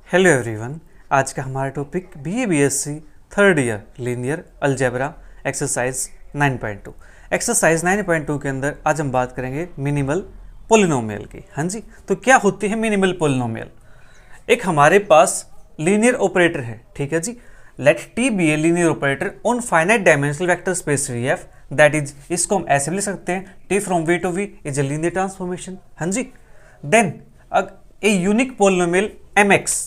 Hello everyone. आज का हमारा topic BA BSc third year linear algebra exercise 9.2। Exercise 9.2 के अंदर आज हम बात करेंगे मिनिमल पोलिनोमियल की। हाँ जी, तो क्या होती है मिनिमल पोलिनोमियल? एक हमारे पास लीनियर ऑपरेटर है, ठीक है जी। Let T be a linear operator on finite dimensional vector space VF, that is, इसको हम ऐसे भी लिख सकते हैं, T from V to V is a linear transformation. हाँ जी, then a unique polynomial MX,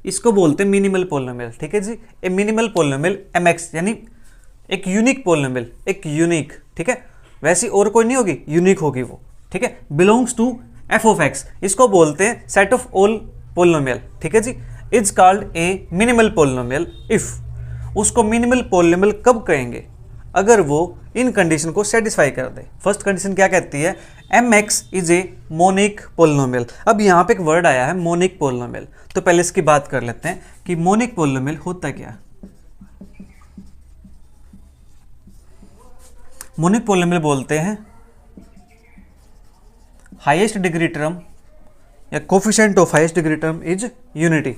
इसको बोलते हैं मिनिमल पोलिनोमियल, ठीक है जी। ए मिनिमल पोलिनोमियल MX यानी एक यूनिक पोलिनोमियल, एक यूनिक, ठीक है, वैसी और कोई नहीं होगी, यूनिक होगी वो, ठीक है। Belongs to f of x, इसको बोलते हैं सेट ऑफ ऑल पोलिनोमियल, ठीक है जी। Is called a minimal polynomial if, उसको मिनिमल पोलिनोमियल कब कहेंगे? अगर वो इन कंडीशन को सेटिस्फाई कर दे। फर्स्ट कंडीशन क्या कहती है? MX is a monic polynomial. अब यहाँ पे एक वर्ड आया है मोनिक पोलिनोमियल, तो पहले इसकी बात कर लेते हैं कि मोनिक पोलिनोमियल होता क्या है। मोनिक पोलिनोमियल बोलते हैं हाईएस्ट डिग्री टर्म या coefficient of highest degree term is unity.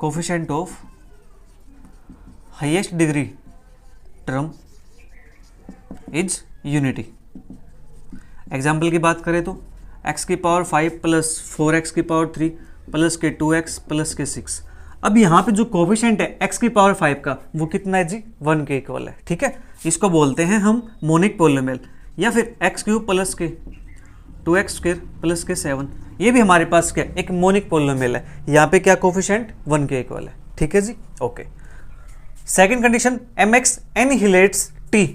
Coefficient of highest degree term is unity. Example की बात करें तो x की पावर 5 प्लस 4x की पावर 3 प्लस के 2x प्लस के 6। अब यहाँ पे जो कोफिशिएंट है x की पावर 5 का, वो कितना है जी? 1 के इक्वल है, ठीक है। इसको बोलते हैं हम मोनिक पोलिनोमियल, या फिर x क्यूब प्लस के 2x स्क्वायर प्लस के 7, ये भी हमारे पास क्या, एक मोनिक पोलिनोमियल है। यहाँ पे क्या कोफिशिएंट 1 के इक्वल है, ठीक है जी, okay. Second condition MX annihilates T,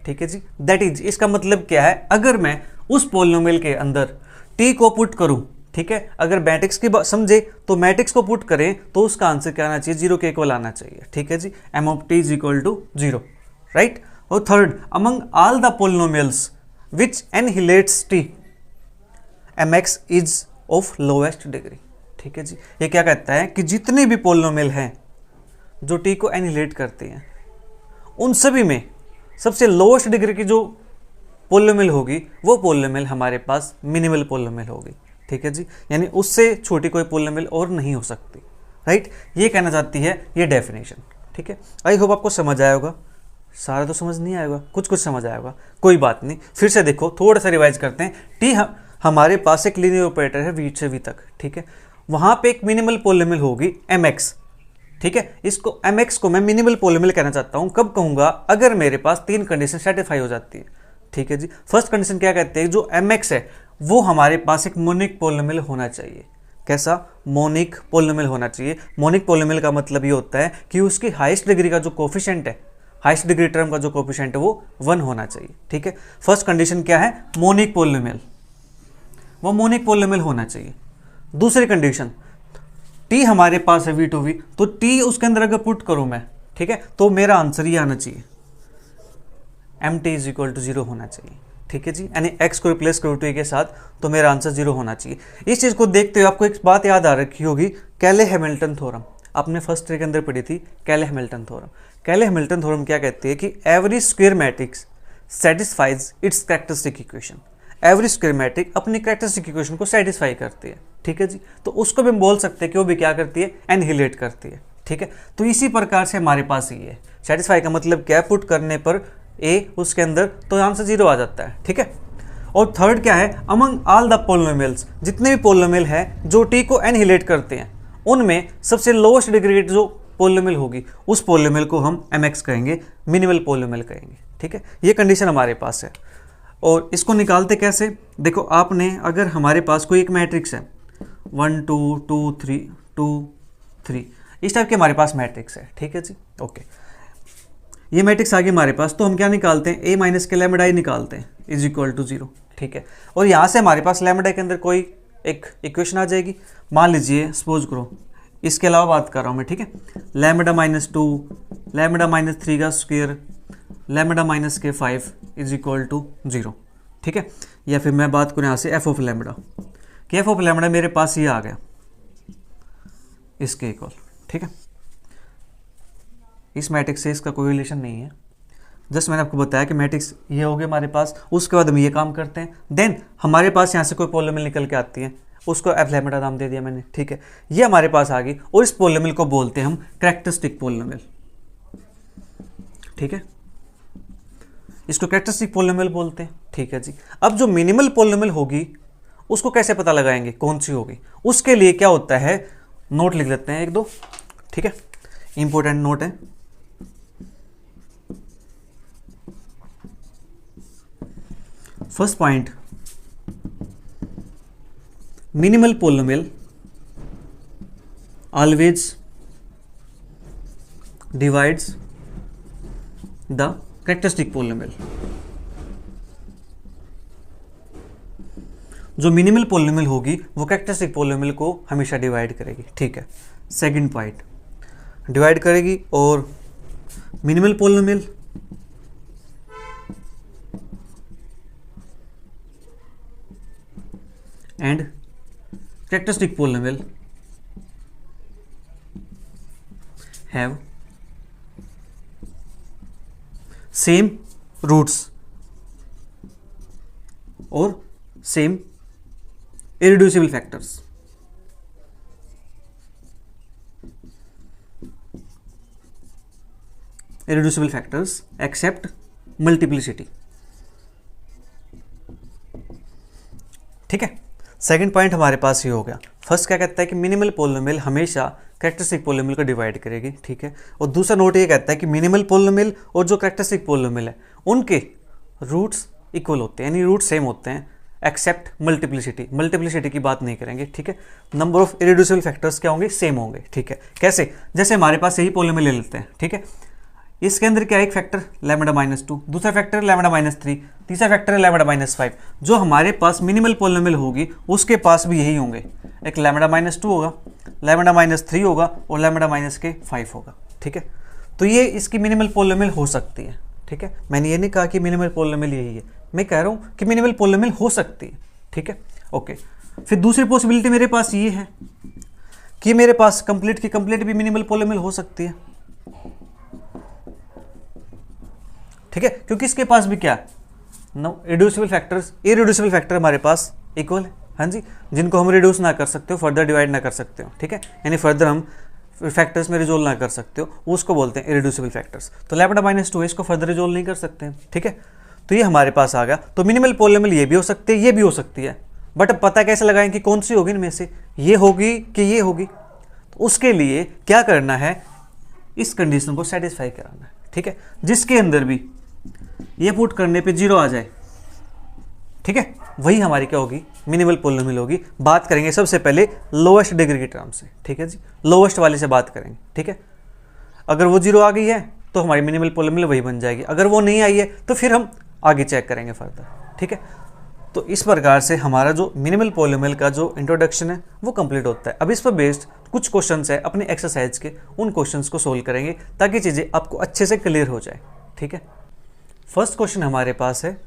ठीक है जी। दैट इज, इसका मतलब क्या है? अगर मैं उस पोलिनोमियल के अंदर T को पुट करूं, ठीक है, अगर मैट्रिक्स की समझे तो मैट्रिक्स को पुट करें तो उसका आंसर क्या आना चाहिए? 0 के इक्वल आना चाहिए, ठीक है जी। M of T is equal to 0, right. और third, among all the polynomials which annihilates T, MX is of lowest degree, ठीक है जी। ये क्या कहता है कि जितने भी पोलिनोमियल हैं जो T को एनिहिलेट करते हैं, उन सभी में सबसे लोएस्ट डिग्री की जो पोलिनोमियल होगी वो पोलिनोमियल हमारे पास मिनिमल पोलिनोमियल होगी, ठीक है जी। यानी उससे छोटी कोई पोलिनोमियल और नहीं हो सकती, राइट। ये कहना चाहती है ये डेफिनेशन, ठीक है। आई होप आपको समझ आया होगा। सारा तो समझ नहीं आएगा, कुछ कुछ समझ आएगा, कोई बात नहीं। फिर से देखो, थोड़ा सा रिवाइज करते हैं। टी हमारे पास एक लीनियर ऑपरेटर है V से V तक, ठीक है। वहाँ पे एक मिनिमल पोलिनोमियल होगी MX, ठीक है। इसको MX को मैं मिनिमल पोलिनोमियल कहना चाहता हूँ। कब कहूँगा? अगर मेरे पास 3 कंडीशन सेटिस्फाई हो जाती है, ठीक है जी। फर्स्ट कंडीशन क्या कहते हैं? जो MX है वो हमारे पास एक मोनिक पोलिनोमियल होना चाहिए। कैसा? मोनिक पोलिनोमियल होना चाहिए। मोनिक पोलिनोमियल का मतलब ये होता है कि उसकी हाईएस्ट डिग्री का जो कोफिशिएंट है, हाईएस्ट डिग्री टर्म का जो कोफिशिएंट है वो 1 होना चाहिए, ठीक है। फर्स्ट कंडीशन क्या है? मोनिक पोलिनोमियल, वो मोनिक पोलिनोमियल होना चाहिए। दूसरी कंडीशन, T हमारे पास है V टू V, तो T उसके अंदर अगर पुट करूं मैं, ठीक है, तो मेरा आंसर ये आना चाहिए, MT इज इक्वल टू 0 होना चाहिए, ठीक है जी। यानी x को रिप्लेस करो T के साथ तो मेरा आंसर 0 होना चाहिए। इस चीज़ को देखते हुए आपको एक बात याद आ रखी होगी, कैले हैमिल्टन थ्योरम। आपने फर्स्ट ईयर के अंदर पढ़ी थी Cayley Hamilton theorem. Cayley Hamilton theorem क्या कहती है कि every square matrix satisfies its characteristic equation. Every square matrix अपनी कैरेक्टरिस्टिक इक्वेशन को सेटिस्फाई करती है, ठीक है जी। तो उसको भी हम बोल सकते हैं कि वो भी क्या करती है? एनिहिलेट करती है, ठीक है। तो इसी प्रकार से हमारे पास ये है। सेटिस्फाई का मतलब क्या है? पुट करने पर A उसके अंदर तो आंसर 0 आ जाता है, ठीक है। और थर्ड क्या है? अमंग ऑल द पोलिनोमियल्स, जितने भी पोलिनोमियल हैं जो T को एनिहिलेट करते हैं, उनमें सबसे लोएस्ट डिग्री जो पोलिनोमियल होगी उस पोलिनोमियल को हम MX कहेंगे, मिनिमल पोलिनोमियल कहेंगे, ठीक है। ये कंडीशन हमारे पास है। और इसको निकालते कैसे? देखो, आपने अगर हमारे पास कोई एक मैट्रिक्स है 1 2 2 3 2 3, इस टाइप के हमारे पास मैट्रिक्स है, ठीक है जी, ओके। ये मैट्रिक्स आ गई हमारे पास, तो हम क्या निकालते हैं? A माइनस के लैम्बडा निकालते हैं इज इक्वल टू 0, ठीक है। और यहाँ से हमारे पास लैम्बडा के अंदर कोई एक इक्वेशन आ जाएगी। मान लीजिए, सपोज करो, इसके अलावा बात कर रहा हूँ मैं, ठीक है। लैम्बडा माइनस 2, लैम्बडा माइनस 3 का स्क्वायर, लैम्बडा माइनस के 5 इज इक्वल टू 0, ठीक है। या फिर मैं बात करूँ यहाँ से f ऑफ लैम्बडा, कि f ऑफ लैम्बडा मेरे पास ये आ गया इसके इक्वल, ठीक है। इस मैट्रिक्स से इसका कोई रिलेशन नहीं है। जस्ट मैंने आपको बताया कि मैट्रिक्स ये हो गया हमारे पास, उसके बाद हम ये काम करते हैं। देन हमारे पास यहाँ से कोई पॉलिनोमियल निकल के आती है, उसको एफ लैम्डा नाम दे दिया मैंने, ठीक है। ये हमारे पास आ गई और इस पॉलिनोमियल को बोलते हैं हम कैरेक्टरिस्टिक पॉलिनोमियल, ठीक है। इसको कैरेक्टरिस्टिक पॉलिनोमियल बोलते हैं, ठीक है जी। अब जो मिनिमल पॉलिनोमियल होगी उसको कैसे पता लगाएंगे कौन सी होगी, उसके लिए क्या होता है, नोट लिख लेते हैं एक दो, ठीक है, इंपॉर्टेंट नोट है। First point, minimal polynomial always divides the characteristic polynomial. जो मिनिमल पॉलिनोमियल होगी वो कैरेक्टरिस्टिक पॉलिनोमियल को हमेशा डिवाइड करेगी, ठीक है। सेकंड पॉइंट, डिवाइड करेगी और minimal polynomial and characteristic polynomial have same roots और same irreducible factors। irreducible factors except multiplicity, ठीक है। सेकंड पॉइंट हमारे पास ये हो गया। फर्स्ट क्या कहता है कि मिनिमल पॉलिनोमियल हमेशा कैरेक्टरिस्टिक पॉलिनोमियल को डिवाइड करेगी, ठीक है। और दूसरा नोट ये कहता है कि मिनिमल पॉलिनोमियल और जो कैरेक्टरिस्टिक पॉलिनोमियल है उनके रूट्स इक्वल होते हैं, यानी रूट सेम होते हैं एक्सेप्ट मल्टीप्लिसिटी। मल्टीप्लिसिटी की बात नहीं करेंगे, ठीक है। नंबर ऑफ इरेड्यूसिबल फैक्टर्स क्या होंगे, सेम होंगे, ठीक है। कैसे, जैसे हमारे पास यही पॉलिनोमियल ले लेते हैं, ठीक है। इसके अंदर क्या है, एक फैक्टर लैम्डा -2, दूसरा फैक्टर लैम्डा -3, तीसरा फैक्टर है लैम्डा -5। जो हमारे पास मिनिमल पॉलिनोमियल होगी उसके पास भी यही होंगे, एक लैम्डा -2 होगा, लैम्डा -3 होगा और लैम्डा -5 होगा, ठीक है। तो ये इसकी मिनिमल पॉलिनोमियल हो सकती है, ठीक है। मैंने ये नहीं कहा कि मिनिमल पॉलिनोमियल यही है, मैं कह रहा हूँ कि मिनिमल पॉलिनोमियल हो सकती है, ठीक है, ओके। फिर दूसरी पॉसिबिलिटी मेरे पास ये है कि मेरे पास कंप्लीट की कंप्लीट भी मिनिमल पॉलिनोमियल हो सकती है, ठीक है, क्योंकि इसके पास भी क्या no reducible factors, irreducible factor हमारे पास इक्वल है, हाँ जी, जिनको हम रिड्यूस ना कर सकते हो, फर्दर डिवाइड ना कर सकते हो, ठीक है, यानी फर्दर हम फैक्टर्स में रिजोल्व ना कर सकते हो, उसको बोलते हैं इरिड्यूसिबल फैक्टर्स। तो लैम्डा -2 है, इसको फर्दर रिजोल्व नहीं कर सकते हैं, ठीक है। तो ये हमारे पास आ गया। तो मिनिमल पॉलिनोमियल ये भी हो सकती है, ये भी हो सकती है, बट अब पता कैसे लगाएं कि कौन सी होगी इनमें से, ये होगी कि ये होगी। तो उसके लिए क्या करना है, इस कंडीशन को सेटिस्फाई कराना है, ठीक है, जिसके अंदर भी ये पुट करने पे 0 आ जाए, ठीक है, वही हमारी क्या होगी, मिनिमल पॉलिनोमियल होगी। बात करेंगे सबसे पहले लोवेस्ट डिग्री की टर्म से, ठीक है जी, लोवेस्ट वाले से बात करेंगे, ठीक है। अगर वो 0 आ गई है तो हमारी मिनिमल पॉलिनोमियल वही बन जाएगी, अगर वो नहीं आई है तो फिर हम आगे चेक करेंगे फर्दर, ठीक है। तो इस प्रकार से हमारा जो मिनिमल पॉलिनोमियल का जो इंट्रोडक्शन है वो कंप्लीट होता है। अब इस पर बेस्ड कुछ क्वेश्चंस है अपने एक्सरसाइज के, उन क्वेश्चंस को सोल्व करेंगे ताकि चीज़ें आपको अच्छे से क्लियर हो जाए, ठीक है। फर्स्ट क्वेश्चन हमारे पास है,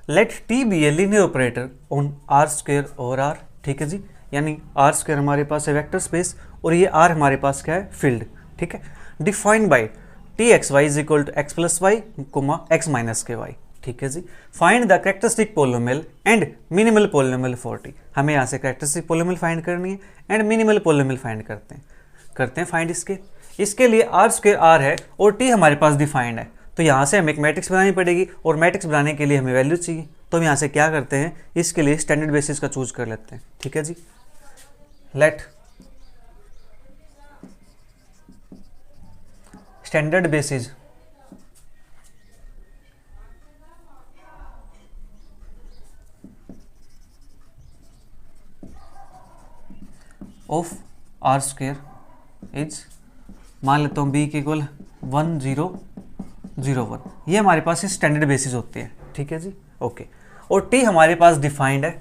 let T be a linear operator on R square और आर, ठीक है जी, यानी आर स्क्वायर हमारे पास है वेक्टर स्पेस और ये आर हमारे पास क्या है, फील्ड, ठीक है। Defined by T x Y is equal to x plus Y comma X minus के वाई, ठीक है जी। Find the characteristic polynomial and minimal polynomial for T. हमें यहाँ से कैरेक्टरिस्टिक पॉलिनोमियल फाइंड करनी है एंड मिनिमल पॉलिनोमियल फाइंड करते हैं फाइंड इसके लिए आर स्क्वायर आर है और टी हमारे पास डिफाइंड है, तो यहाँ से हमें एक मैट्रिक्स बनानी पड़ेगी और मैट्रिक्स बनाने के लिए हमें वैल्यू चाहिए। तो हम यहाँ से क्या करते हैं, इसके लिए स्टैंडर्ड बेसिस का चूज कर लेते हैं, ठीक है जी। Let standard basis of R square is, मान लेता हूँ बी के इक्वल 1 0 0 1, ये हमारे पास स्टैंडर्ड बेसिस होते हैं, ठीक है जी, ओके। और टी हमारे पास डिफाइंड है,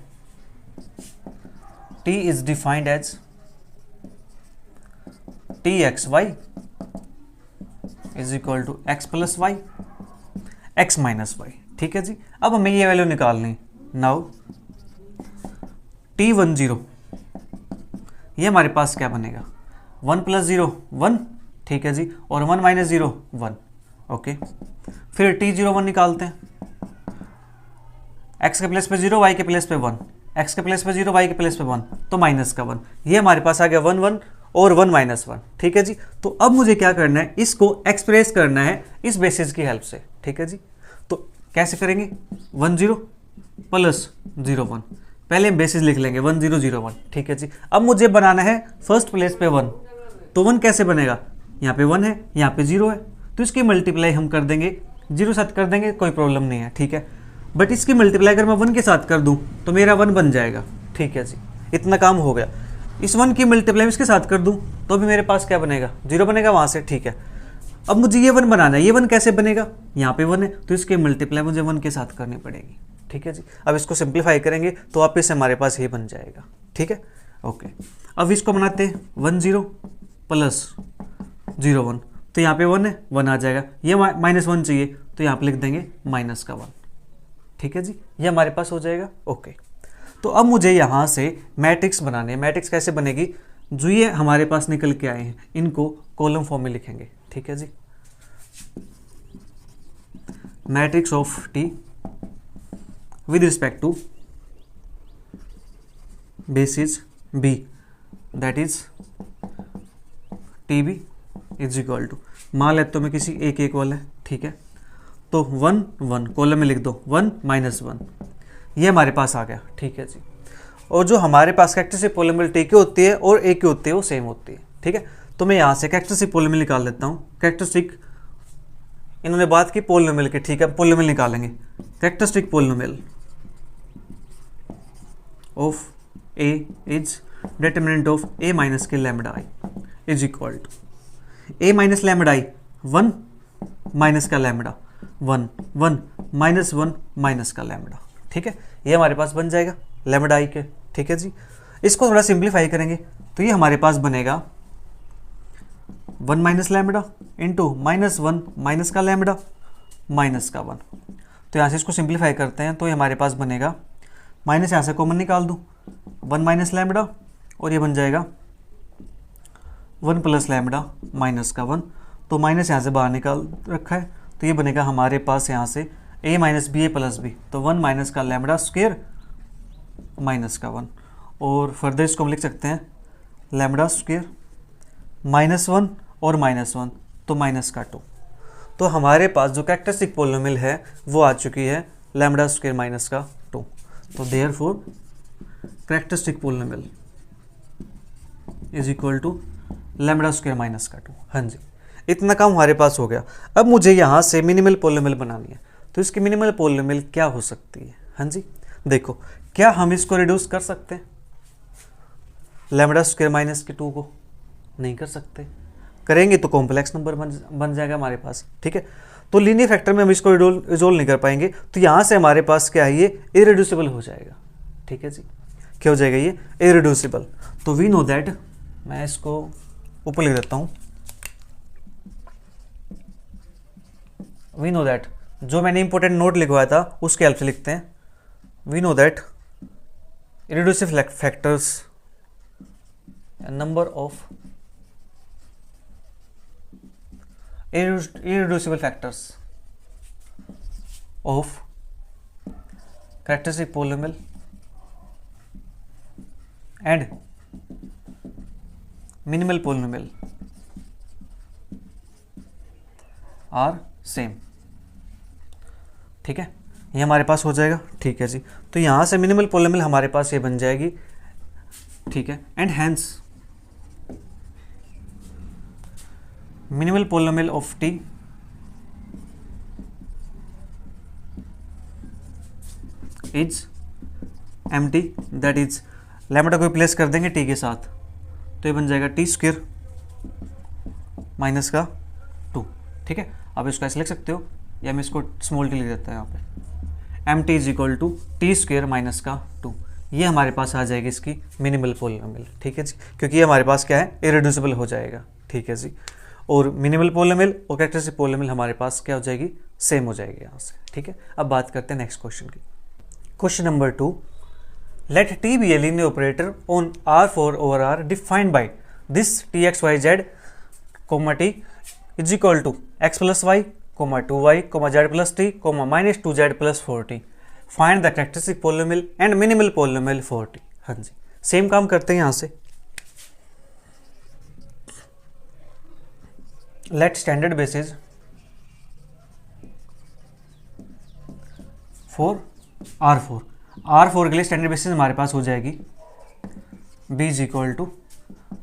T is defined as T x Y is equal to x plus y x minus y, ठीक है जी। अब हमें ये वैल्यू निकालनी, नाउ टी 1 0, ये हमारे पास क्या बनेगा, 1 + 0 1, ठीक है जी, और 1 - 0 1, ओके। फिर t01 निकालते हैं, x के प्लेस पे 0, y के प्लेस पे 1, x के प्लेस पे 0, y के प्लेस पे 1, तो माइनस का 1, ये हमारे पास आ गया 1 1 और 1 माइनस 1। ठीक है जी। तो अब मुझे क्या करना है, इसको एक्सप्रेस करना है इस बेसिस की हेल्प से। ठीक है जी। तो कैसे करेंगे, 1 0 प्लस 0 1, पहले हम बेसिस लिख लेंगे 1 0 0 1। ठीक है जी। अब मुझे बनाना है फर्स्ट प्लेस पे 1, तो 1 कैसे बनेगा, यहाँ पे 1 है, यहाँ पे 0 है, तो इसकी मल्टीप्लाई हम कर देंगे, 0 साथ कर देंगे, कोई प्रॉब्लम नहीं है। ठीक है। बट इसकी मल्टीप्लाई अगर मैं 1 के साथ कर दूं तो मेरा 1 बन जाएगा। ठीक है जी, इतना काम हो गया। इस 1 की मल्टीप्लाई इसके साथ कर दूं तो भी मेरे पास क्या बनेगा, 0 बनेगा वहाँ से। ठीक है। अब मुझे ये 1 बनाना है, ये 1 कैसे बनेगा, यहाँ पे 1 है, तो इसकी मल्टीप्लाई मुझे 1 के साथ करनी पड़ेगी। ठीक है जी। अब इसको सिंप्लीफाई करेंगे तो वापस हमारे पास ये बन जाएगा। ठीक है, ओके। अब इसको बनाते हैं 1 0 प्लस 0 1, तो यहाँ पे 1 है, 1 आ जाएगा, ये -1 चाहिए तो यहाँ पे लिख देंगे माइनस का 1। ठीक है जी, ये हमारे पास हो जाएगा। ओके। तो अब मुझे यहाँ से मैट्रिक्स बनाने हैं। मैट्रिक्स कैसे बनेगी, जो ये हमारे पास निकल के आए हैं इनको कॉलम फॉर्म में लिखेंगे। ठीक है जी। Matrix of T with respect to basis b, that is tb is equal to, मान लेते तो मैं किसी एक इक्वल है। ठीक है। तो 1 1 कॉलम में लिख दो, 1 -1, ये हमारे पास आ गया। ठीक है जी। और जो हमारे पास कैरेक्टरिस्टिक पॉलिनोमियल टी की होती है और ए की होती है वो सेम होती है। ठीक है। तो मैं यहाँ से कैरेक्टरिस्टिक पॉलिनोमियल निकाल लेता हूँ। कैरेक्टरिस्टिक, इन्होंने बात की पॉलिनोमियल की, ठीक है, पॉलिनोमियल निकालेंगे। Characteristic polynomial of a is determinant of a minus k lambda I is equal to a minus lambda I 1 minus का लैम्बडा 1 1 -1 माइनस का लैम्बडा। ठीक है, ये हमारे पास बन जाएगा लैम्बडा आई के। ठीक है जी। इसको थोड़ा सिंप्लीफाई करेंगे तो ये हमारे पास बनेगा 1 माइनस लैम्बडा इंटू -1 माइनस का लैम्बडा माइनस का 1। तो यहाँ से इसको सिंप्लीफाई करते हैं तो ये हमारे पास बनेगा, माइनस यहाँ से कॉमन निकाल दूँ, 1 माइनस लैम्बडा और ये बन जाएगा 1 प्लस लैम्बडा माइनस का 1। तो माइनस यहाँ से बाहर निकाल रखा है तो ये बनेगा हमारे पास यहाँ से a minus B A plus B, तो 1 माइनस का लैम्बडा स्क्वायर माइनस का 1। और फर्दर इसको हम लिख सकते हैं लैम्बडा स्क्वायर -1 और -1 तो माइनस का 2। तो हमारे पास जो कैरेक्टरिस्टिक पॉलिनोमियल है वो आ चुकी है लैम्बडा स्क्वायर माइनस का 2। तो therefore characteristic polynomial is equal to lambda square minus का 2। हाँ जी, इतना काम हमारे पास हो गया। अब मुझे यहाँ से मिनिमल पॉलिनोमियल बनानी है, तो इसकी मिनिमल पॉलिनोमियल क्या हो सकती है। हाँ जी, देखो, क्या हम इसको रिड्यूस कर सकते हैं लैम्बडा स्क्वायर माइनस के 2 को? नहीं कर सकते। करेंगे तो कॉम्प्लेक्स नंबर बन जाएगा हमारे पास। ठीक है, तो लीनियर फैक्टर में हम इसको रिजोल्व नहीं कर पाएंगे, तो यहाँ से हमारे पास क्या है, ये इरेड्यूसिबल हो जाएगा। ठीक है जी, क्या हो जाएगा, ये इरेड्यूसिबल। तो वी नो दैट, मैं इसको ऊपर लिख देता हूँ, वी नो दैट, जो मैंने इंपॉर्टेंट नोट लिखवाया था उसके हेल्प से लिखते हैं। We know that irreducible factors, number of irreducible factors of characteristic polynomial and minimal polynomial are same। ठीक है, ये हमारे पास हो जाएगा। ठीक है जी, तो यहाँ से मिनिमल पॉलिनोमियल हमारे पास ये बन जाएगी। ठीक है, and hence minimal polynomial of t is empty, that is lambda को प्लेस कर देंगे t के साथ तो ये बन जाएगा t स्क्वायर माइनस का 2। ठीक है, अब इसको ऐसे लिख सकते हो या मैं इसको स्मॉल t लिख देता हूँ यहाँ पे, M T is equal to T square minus का 2। ये हमारे पास आ जाएगी इसकी मिनिमल पॉलिनोमियल। ठीक है जी, क्योंकि ये हमारे पास क्या है, इरेड्यूसिबल हो जाएगा। ठीक है जी, और मिनिमल पॉलिनोमियल और कैरेक्टरिस्टिक पॉलिनोमियल हमारे पास क्या हो जाएगी, सेम हो जाएगी यहाँ से। ठीक है, अब बात करते हैं नेक्स्ट क्वेश्चन की। Question number 2, let T be a linear operator on R4 over R defined by this T x Y z comma T is equal to x plus Y 2y, z+t, -2z+4t। Find the characteristic polynomial and minimal polynomial for t। हाँ जी, same काम करते हैं यहाँ से। Late standard basis for R4 के लिए standard basis हमारे पास हो जाएगी b इज इक्वल टू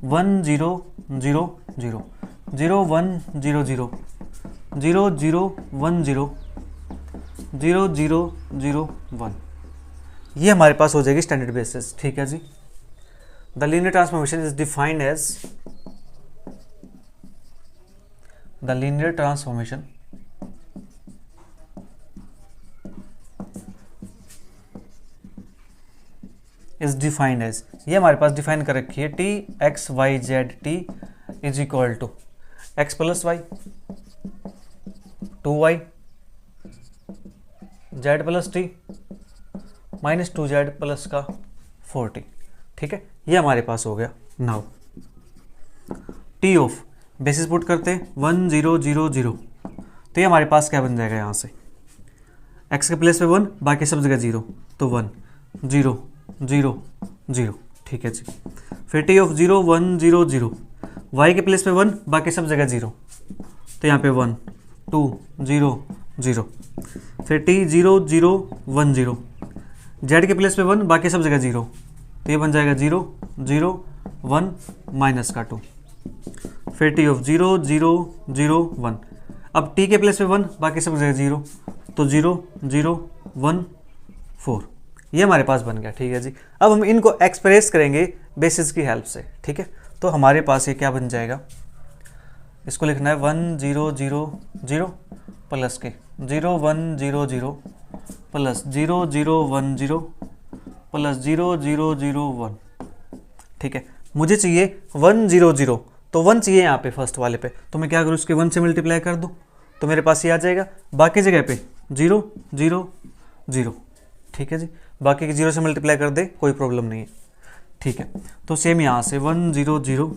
1 0 0 0 0 1 0 0 0 0 1 0 0 0 0 1, ये हमारे पास हो जाएगी स्टैंडर्ड बेसिस। ठीक है जी। The linear transformation is defined as the linear transformation is defined as, ये हमारे पास डिफाइन कर रखी है T x Y Z T is equal to x plus Y 2y Z plus T -2z plus का 4t। ठीक है, ये हमारे पास हो गया। Now T of basis put करते हैं 1 0 0 0, तो ये हमारे पास क्या बन जाएगा, यहाँ से x के प्लेस पे 1, बाकी सब जगह 0, तो 1 0 0 0। ठीक है जी। फिर टी ऑफ 0 1 0 0, y के प्लेस पे 1, बाकी सब जगह 0, तो यहाँ पे 1 2 0 0। फिर टी 0 0 1 0, z के प्लेस पे 1, बाकी सब जगह 0, तो ये बन जाएगा 0 0 1 माइनस का 2। फिर टी ऑफ 0 0 0 1, अब t के प्लेस पे 1, बाकी सब जगह 0, तो 0 0 1 4, ये हमारे पास बन गया। ठीक है जी। अब हम इनको एक्सप्रेस करेंगे बेसिस की हेल्प से। ठीक है, तो हमारे पास ये क्या बन जाएगा, इसको लिखना है 1 0 0 0 प्लस के 0 1 0 0 प्लस 0 0 1 0 प्लस 0 0 0 1। ठीक है, मुझे चाहिए 1 0 0, तो 1 चाहिए यहाँ पे फर्स्ट वाले पे, तो मैं क्या करूँ, उसके 1 से मल्टीप्लाई कर दूँ, तो मेरे पास ये आ जाएगा। बाकी जगह पे 0 0 0। ठीक है जी, बाकी के 0 से मल्टीप्लाई कर दे, कोई प्रॉब्लम नहीं है। ठीक है, तो सेम यहाँ से 1 0 0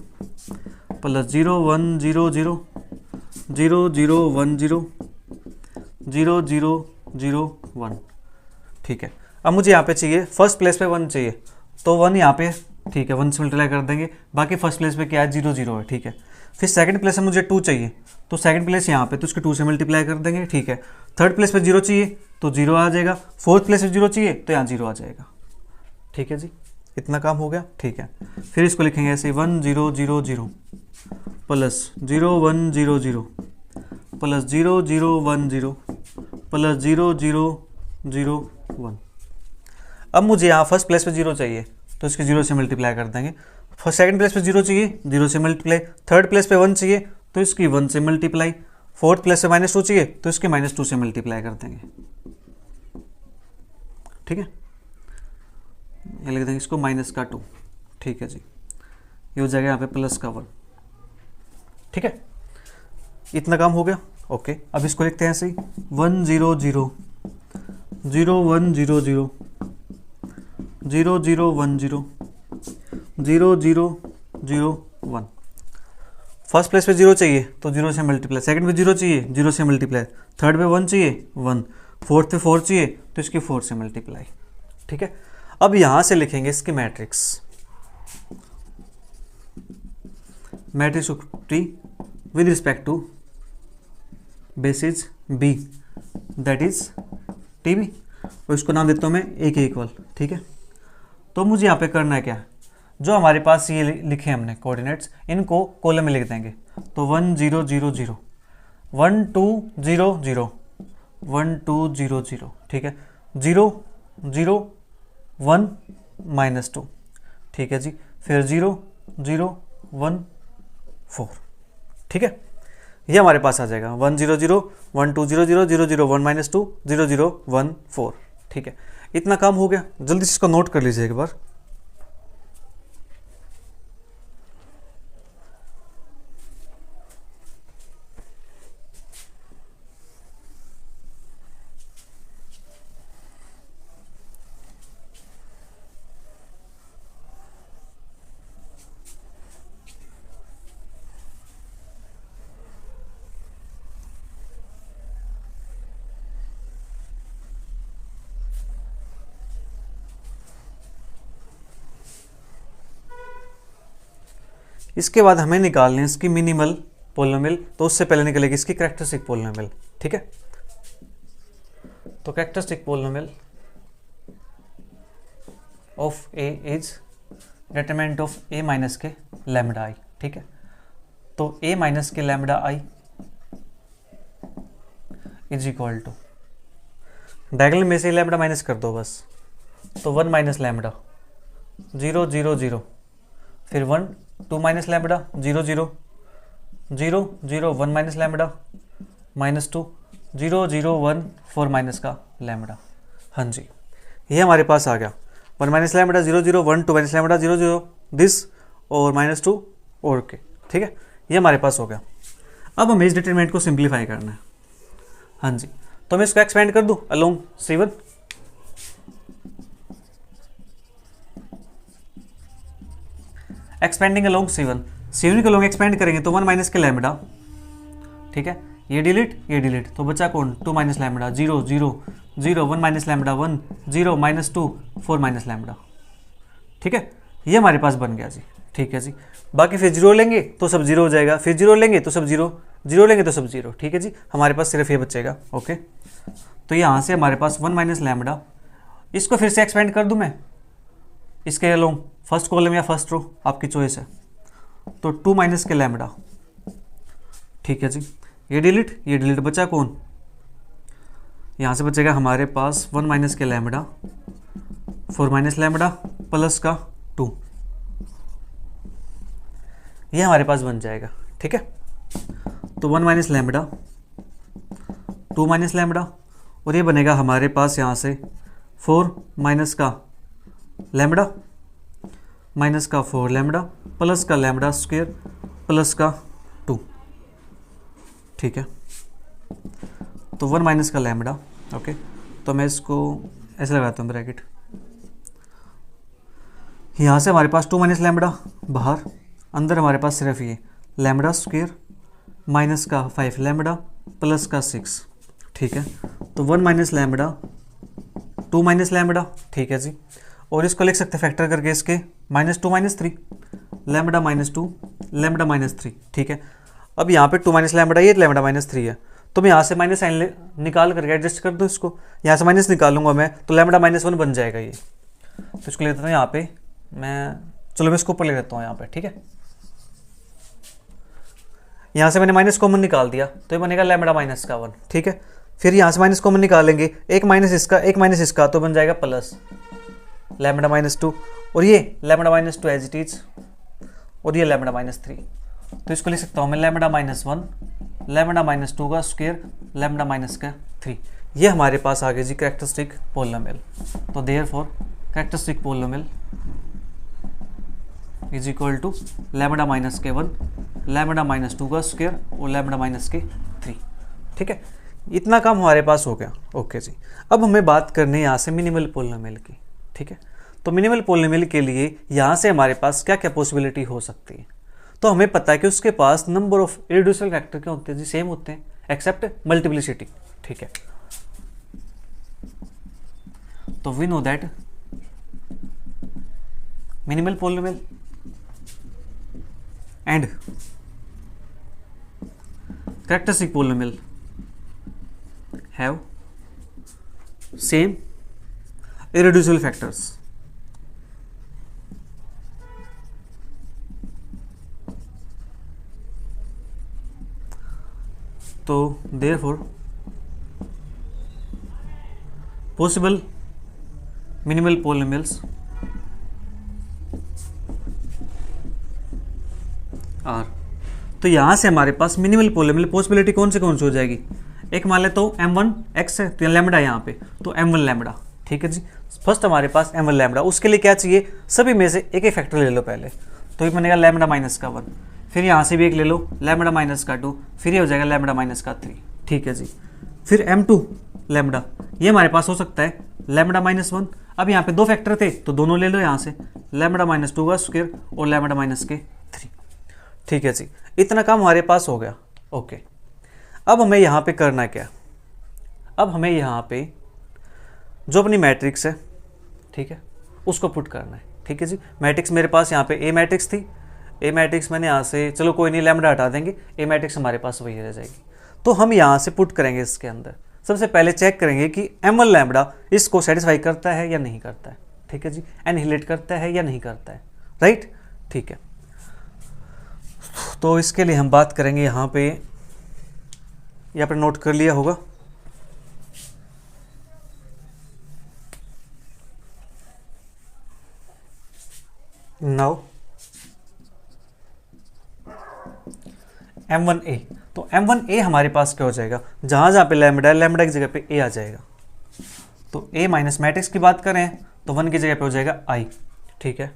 प्लस 0 1 0 0 0 0 1 0 0 0 0 1। ठीक है, अब मुझे यहाँ पे चाहिए फर्स्ट प्लेस पे 1 चाहिए, तो 1 यहाँ पे, ठीक है, 1 से मल्टीप्लाई कर देंगे, बाकी फर्स्ट प्लेस पे क्या है 0 0 है। ठीक है, फिर सेकंड प्लेस पे मुझे 2 चाहिए, तो सेकंड प्लेस यहाँ पे, तो उसके 2 से मल्टीप्लाई कर देंगे। ठीक है, थर्ड प्लेस पे 0 चाहिए, तो 0 आ जाएगा, फोर्थ प्लेस पे 0 चाहिए, तो यहाँ 0 आ जाएगा। ठीक है जी, इतना काम हो गया। ठीक है, फिर इसको लिखेंगे ऐसे 1 0 0 0 प्लस 0 1 0 0 प्लस 0 0 1 0 प्लस 0 0 0 1। अब मुझे यहाँ फर्स्ट प्लेस पे 0 चाहिए, तो इसके 0 से मल्टीप्लाई कर देंगे। फर्स्ट सेकंड प्लेस पे 0 चाहिए, 0 से मल्टीप्लाई। थर्ड प्लेस पे 1 चाहिए, तो इसकी 1 से मल्टीप्लाई। फोर्थ प्लेस पे -2 चाहिए, तो इसके -2 से मल्टीप्लाई कर देंगे। ठीक है, ये लिख देंगे इसको माइनस का 2। ठीक है जी, ये हो जाएगा यहाँ पे प्लस का 1। ठीक है, इतना काम हो गया। ओके, अब इसको लिखते हैं ऐसे ही 1 0 0 0 1 0 0 0 0 1 0 0 0 0 1। फर्स्ट प्लेस पे 0 चाहिए, तो 0 से मल्टीप्लाई। सेकंड पे 0 चाहिए, 0 से मल्टीप्लाई। थर्ड पे 1 चाहिए, 1। फोर्थ पे 4 चाहिए, तो इसकी 4 से मल्टीप्लाई। ठीक है, अब यहां से लिखेंगे इसकी matrix, matrix of T with respect to basis B, that is T B, और इसको नाम देता हूं मैं ए के इक्वल। ठीक है, तो मुझे यहाँ पे करना है क्या, जो हमारे पास ये लिखे हमने कोऑर्डिनेट्स, इनको कॉलम में लिख देंगे। तो 1 0 0 0 1 2 0 0 1 2 0 0। ठीक है, 0 0 1 -2। ठीक है जी, फिर 0 0 1 4। ठीक है, ये हमारे पास आ जाएगा 1 0 0 1 2 0 0 0 0 1 -2 0 0 1 4। ठीक है, इतना काम हो गया। जल्दी से इसको नोट कर लीजिए एक बार। इसके बाद हमें निकालनी है इसकी मिनिमल पोलिनोमियल, तो उससे पहले निकलेगी इसकी कैरेक्टरिस्टिक पोलिनोमियल। ठीक है, तो characteristic polynomial of A is determinant of A minus के लैम्बडा आई। ठीक है, तो ए माइनस के lambda I is equal to, diagonal में से लैम्बडा माइनस कर दो बस, तो 1 माइनस लैम्बडा 0 0 0, फिर 1 2 minus lambda 0 0 0 0 1 minus lambda -2 0 0 1 4 minus का लैम्बडा। हाँ जी, ये हमारे पास आ गया 1 minus lambda 0 0 1 2 minus lambda 0 0 this और -2 और के। ठीक है, ये हमारे पास हो गया। अब हमें इस डिटरमिनेंट को सिंप्लीफाई करना है। हाँ जी, तो मैं इसको एक्सपेंड कर दूं along C1। Expanding along C1 को लोग एक्सपेंड करेंगे तो 1 माइनस के लैम्बडा। ठीक है, ये डिलीट तो बचा कौन 2 minus lambda 0 0 0 1 minus lambda 1 0 -2 4 minus lambda. ठीक है, ये हमारे पास बन गया जी। ठीक है जी, बाकी फिर 0 लेंगे तो सब 0 हो जाएगा, फिर 0 लेंगे तो सब 0 0 लेंगे तो सब 0। ठीक है जी, हमारे पास सिर्फ ये बचेगा। ओके, तो यहाँ से हमारे पास 1 माइनस लैम्बडा, इसको फिर से एक्सपेंड कर दूँ मैं इसके अलोंग फर्स्ट कॉलम या फर्स्ट रो, आपकी चॉइस है, तो 2 माइनस के लैम्बडा। ठीक है जी, ये डिलीट बचा कौन, यहाँ से बचेगा हमारे पास 1 माइनस के लैम्बडा 4 माइनस लैम्बडा प्लस का 2, ये हमारे पास बन जाएगा। ठीक है, तो 1 माइनस लैम्बडा 2 माइनस लैम्बडा और ये बनेगा हमारे पास यहाँ से 4 माइनस का लैम्बडा माइनस का 4 लैम्बडा प्लस का लैम्बडा स्क्वायर प्लस का 2। ठीक है, तो 1 माइनस का लैम्बडा। ओके, तो मैं इसको ऐसे लगाता हूँ ब्रैकेट, यहाँ से हमारे पास 2 माइनस लैम्बडा बाहर, अंदर हमारे पास सिर्फ ये लैम्बडा स्क्वायर माइनस का 5 लैम्बडा प्लस का 6। ठीक है, तो 1 माइनस लैम्बडा 2 माइनस लैम्बडा। ठीक है जी, और इसको लिख सकते हैं फैक्टर करके इसके -2 -3 लैम्बडा -2 लैम्बडा -3। ठीक है, अब यहाँ पे 2 माइनस लैम्बडा ये लैम्बडा -3 है, तो मैं यहाँ से माइनस साइन निकाल करके एडजस्ट कर दूँ इसको, यहाँ से माइनस निकालूंगा मैं तो लैम्बडा -1 बन जाएगा ये। तो इसको ले लेता हूँ यहाँ पे मैं, चलो मैं इसको ऊपर ले लेता हूँ यहाँ पे। ठीक है, यहाँ से मैंने माइनस कॉमन निकाल दिया तो ये बनेगा लैम्बडा -1। ठीक है, फिर यहाँ से माइनस कॉमन निकालेंगे, एक माइनस इसका तो बन जाएगा प्लस लैम्बडा -2 और ये लैम्बडा -2 एज इट इज और ये लैम्बडा -3। तो इसको लिख सकता हूँ मैं लैम्बडा -1 लैम्बडा -2 का स्क्वायर लैम्बडा -3। ये हमारे पास आ गया जी कैरेक्टरिस्टिक पोलिनोमियल। तो therefore characteristic polynomial is equal to lambda -1 lambda -2 का स्क्वायर और लैम्बडा -3। ठीक है, इतना काम हमारे पास हो गया। ओके जी, अब हमें बात करनी है यहाँ से मिनिमल पोलिनोमियल की। ठीक है, तो मिनिमल पोलिनोमियल के लिए यहाँ से हमारे पास क्या क्या पॉसिबिलिटी हो सकती है। तो हमें पता है कि उसके पास नंबर ऑफ इररेड्यूसिबल फैक्टर क्या होते हैं जी, सेम होते हैं एक्सेप्ट मल्टीप्लिसिटी। ठीक है, तो we know that minimal polynomial and characteristic polynomial have same irreducible factors। तो therefore possible minimal polynomials are, तो यहां से हमारे पास मिनिमल पोलिनोमियल पॉसिबिलिटी कौन से हो जाएगी, एक मान ले तो m1 x है तो लैम्बडा यहाँ पे तो m1 लैम्बडा। ठीक है जी, फर्स्ट हमारे पास m1 लैम्बडा, उसके लिए क्या चाहिए, सभी में से एक एक फैक्टर ले लो पहले, तो ये बनेगा लैम्बडा -1, फिर यहाँ से भी एक ले लो लैम्बडा -2, फिर ये हो जाएगा लैम्बडा -3। ठीक है जी, फिर m2 लैम्बडा, ये हमारे पास हो सकता है लैम्बडा -1। अब यहाँ पे दो फैक्टर थे तो दोनों ले लो यहाँ से लैम्बडा -2 का स्क्वायर और लैम्बडा -3। ठीक है जी, इतना काम हमारे पास हो गया। ओके, अब हमें यहाँ पे करना क्या, अब हमें यहाँ पे जो अपनी मैट्रिक्स है, ठीक है, उसको पुट करना है। ठीक है जी, मैट्रिक्स मेरे पास यहाँ पे ए मैट्रिक्स थी, ए मैट्रिक्स मैंने यहाँ से, चलो कोई नहीं, लैम्बडा हटा देंगे, ए मैट्रिक्स हमारे पास वही रह जाएगी। तो हम यहाँ से पुट करेंगे इसके अंदर, सबसे पहले चेक करेंगे कि M1 लैम्बडा इसको सेटिस्फाई करता है या नहीं करता है, ठीक है जी, एनहिलेट करता है या नहीं करता है, राइट, ठीक है। तो इसके लिए हम बात करेंगे यहाँ पे, ये आपने नोट कर लिया होगा, नाउ M1A, तो M1A हमारे पास क्या हो जाएगा, जहाँ जहाँ पे लैम्बडा है, लैम्बडा की जगह पे A आ जाएगा। तो A माइनस मैट्रिक्स की बात करें तो 1 की जगह पे हो जाएगा I, ठीक है।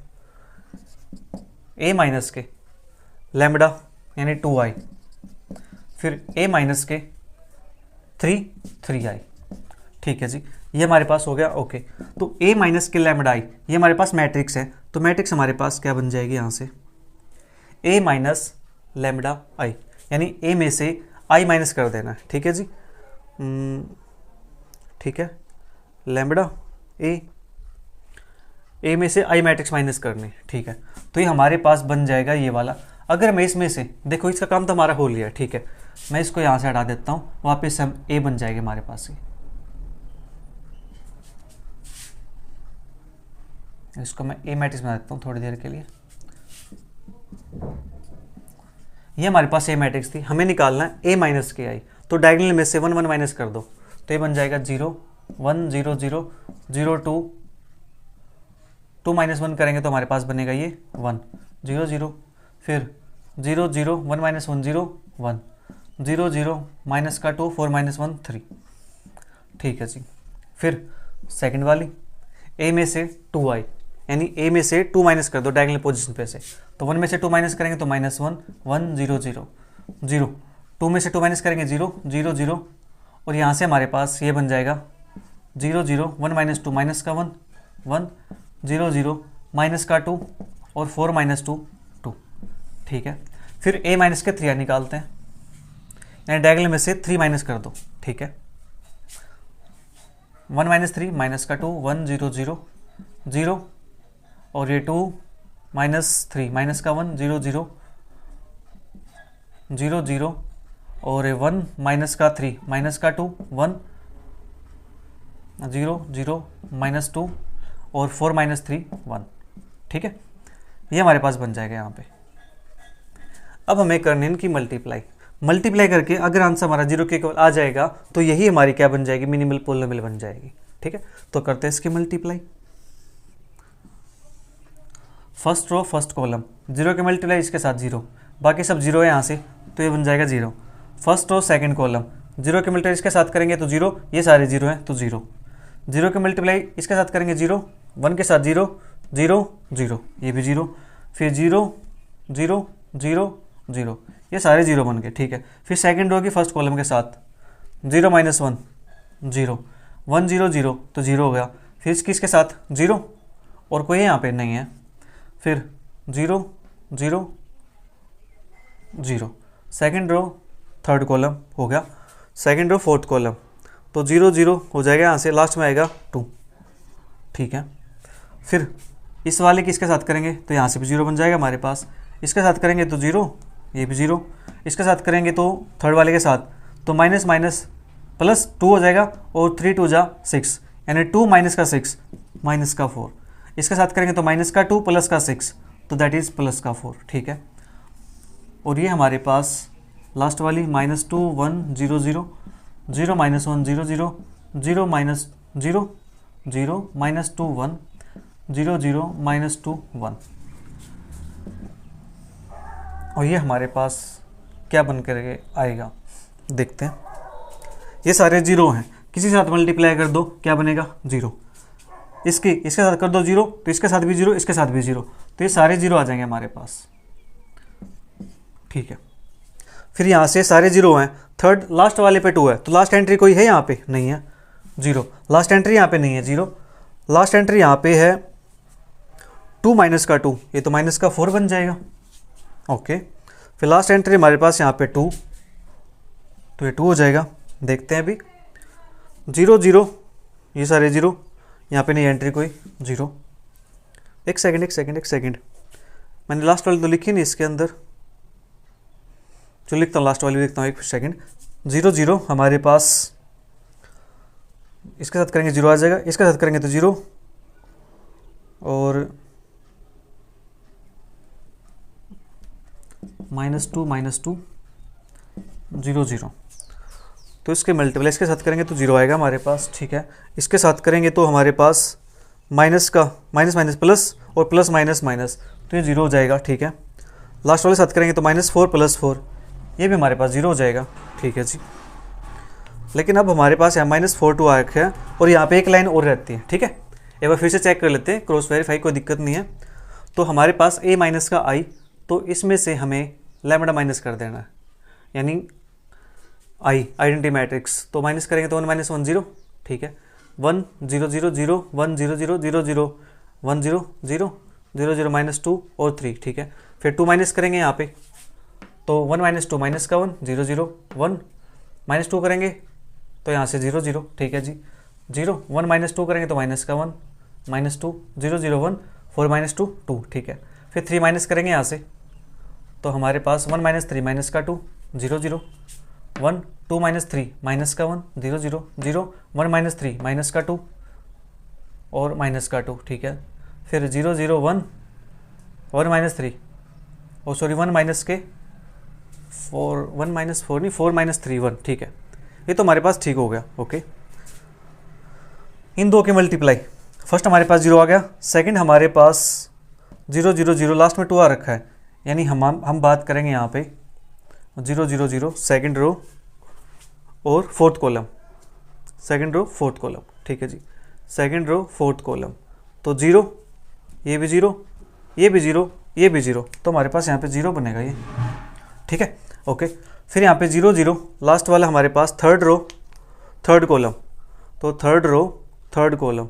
A माइनस के लैम्बडा यानी 2I, फिर A माइनस के 3I, ठीक है जी, ये हमारे पास हो गया, ओके। तो A माइनस के लैम्बडा I ये हमारे पास मैट्रिक्स है, तो मैट्रिक्स हमारे पास क्या बन जाएगी यहाँ से, A माइनस लैम्बडा I, यानी A में से I माइनस कर देना है, ठीक है जी, ठीक है, लैम्बडा A में से I मैट्रिक्स माइनस करनी, ठीक है। तो ये हमारे पास बन जाएगा ये वाला। अगर मैं इसमें से, देखो इसका काम तो हमारा हो लिया, ठीक है, मैं इसको यहाँ से हटा देता हूँ, वापस हम A बन जाएगी हमारे पास ही, इसको मैं A मैट्रिक्स बना देता हूँ थोड़ी देर के लिए। ये हमारे पास A मैट्रिक्स थी, हमें निकालना है A माइनस के I, तो डायगोनल में से 1 1 माइनस कर दो, तो ये बन जाएगा 0 1 0 0 0 2 2 माइनस 1 करेंगे तो हमारे पास बनेगा ये 1 0 0, फिर 0 0 1 माइनस 1 0 1 0 0 माइनस का 2 4 माइनस 1 3, ठीक है जी। फिर सेकंड वाली A में से 2I, यानी A में से 2 माइनस कर दो डायगोनल पोजीशन पे से, तो 1 में से 2 माइनस करेंगे तो माइनस 1 1 0 0 0, 2 में से 2 माइनस करेंगे 0 0 0, और यहाँ से हमारे पास ये बन जाएगा 0 0 1 माइनस 2 माइनस का 1 1 0 0 माइनस का 2 और 4 माइनस 2 2, ठीक है। फिर A माइनस के 3I निकालते हैं, यानी डायगोनल में से 3 माइनस कर दो, ठीक है, 1 माइनस 3 माइनस का 2 1 0 0 0, और ये 2 माइनस 3 माइनस का 1 0 0 0 0, और 1 माइनस का 3 माइनस का 2 1 0 0 माइनस 2, और 4 माइनस 3 1, ठीक है। ये हमारे पास बन जाएगा यहाँ पे। अब हमें करनी है इनकी मल्टीप्लाई करके अगर आंसर हमारा 0 के इक्वल आ जाएगा तो यही हमारी क्या बन जाएगी, मिनिमल पॉलिनोमियल बन जाएगी, ठीक है। तो करते हैं इसकी multiply. First row first column, 0 के मल्टीप्लाई इसके साथ 0, बाकी सब 0 है यहाँ से, तो ये बन जाएगा 0। फर्स्ट रो सेकंड कॉलम, 0 के मल्टीप्लाई इसके साथ करेंगे तो 0, ये सारे 0 हैं तो 0। 0 के मल्टीप्लाई इसके साथ करेंगे 0, 1 के साथ 0 0 0, ये भी 0, फिर 0 0 0 0, ये सारे 0 बन गए, ठीक है। फिर सेकंड रो की फर्स्ट कॉलम के साथ 0 माइनस 1 0 1 0 0, तो 0 हो गया। फिर इसके साथ 0 और कोई यहाँ पे नहीं है, फिर 0 0 0, सेकंड रो थर्ड कॉलम हो गया, सेकंड रो फोर्थ कॉलम, तो 0 0 हो जाएगा, यहाँ से लास्ट में आएगा 2, ठीक है। फिर इस वाले की इसके साथ करेंगे तो यहाँ से भी 0 बन जाएगा हमारे पास, इसके साथ करेंगे तो 0, ये भी 0, इसके साथ करेंगे तो थर्ड वाले के साथ तो माइनस माइनस प्लस 2 हो जाएगा, और 3 2 जा 6, यानी 2 माइनस का 6 माइनस का 4, इसके साथ करेंगे तो माइनस का 2 प्लस का 6, तो दैट इज़ प्लस का 4, ठीक है। और ये हमारे पास लास्ट वाली -2 1 0 0 0 माइनस 1 0 0 0 माइनस 0 0 माइनस 2 1 0 0 माइनस 2 1, और ये हमारे पास क्या बन कर आएगा देखते हैं। ये सारे 0 हैं, किसी के साथ मल्टीप्लाई कर दो क्या बनेगा 0, इसके साथ कर दो 0, तो इसके साथ भी 0, इसके साथ भी 0, तो ये सारे 0 आ जाएंगे हमारे पास, ठीक है। फिर यहाँ से सारे 0 हैं, थर्ड लास्ट वाले पे 2 है, तो लास्ट एंट्री कोई है यहाँ पे नहीं है 0, लास्ट एंट्री यहाँ पे नहीं है 0, लास्ट एंट्री यहाँ पे है 2 माइनस का 2, ये तो माइनस का 4 बन जाएगा, ओके। फिर लास्ट एंट्री हमारे पास यहाँ पे 2, तो ये 2 हो जाएगा। देखते हैं अभी 0 0, ये सारे 0, यहाँ पे नहीं एंट्री कोई 0, एक सेकंड मैंने लास्ट वाली तो लिखी नहीं इसके अंदर, जो लिखता हूँ लास्ट वाली लिखता हूँ, एक सेकंड। 0 0 हमारे पास, इसके साथ करेंगे 0 आ जाएगा, इसके साथ करेंगे तो 0, और -2 0 0, तो इसके मल्टीपल इसके साथ करेंगे तो 0 आएगा हमारे पास, ठीक है। इसके साथ करेंगे तो हमारे पास माइनस का माइनस माइनस प्लस और प्लस माइनस माइनस, तो ये 0 हो जाएगा, ठीक है। लास्ट वाले साथ करेंगे तो -4 + 4, ये भी हमारे पास 0 हो जाएगा, ठीक है जी। लेकिन अब हमारे पास यहाँ -4 आ रखा है और यहाँ पे एक लाइन और रहती है, ठीक है। एक बार फिर से चेक कर लेते हैं, क्रॉस वेरीफाई, कोई दिक्कत नहीं है। तो हमारे पास a माइनस का i, तो इसमें से हमें लैम्बडा माइनस कर देना है, यानी i आइडेंटिटी मैट्रिक्स, तो माइनस करेंगे तो 1 - 1 0, ठीक है। 1 0 0 0 1 0 0 0 0 1 0 0 0 0 -2 और 3, ठीक है। फिर 2 माइनस करेंगे यहाँ पे, तो 1 - 2 -1 0 0 1 -2 करेंगे तो यहाँ से 0 0, ठीक है जी। 0 1 -2 करेंगे तो -1 -2 0 0 1 4 -2 2, ठीक है। फिर 3 माइनस करेंगे यहाँ से, तो हमारे पास 1 - 3 -2 0 0 1 2 - 3 -1 0 0 0 1 - 3 -2 और -2, ठीक है। फिर 0 0 1 1 - 3 और सॉरी 1 माइनस के 4 1 - 4 नहीं 4 - 3 1, ठीक है। ये तो हमारे पास ठीक हो गया, ओके। इन दो के मल्टीप्लाई, फर्स्ट हमारे पास 0 आ गया, सेकंड हमारे पास 0 0 0 लास्ट में 2 आ रखा है, यानी हम बात करेंगे यहाँ पे 0 0 0 सेकंड रो और fourth column, second row fourth column, ठीक है जी। सेकंड रो फोर्थ कॉलम, तो 0, ये भी 0, ये भी 0, ये भी 0, तो हमारे पास यहाँ पे 0 बनेगा ये, ठीक है, ओके। फिर यहाँ पे 0 0 लास्ट वाला हमारे पास थर्ड रो थर्ड कॉलम, तो थर्ड रो थर्ड कॉलम,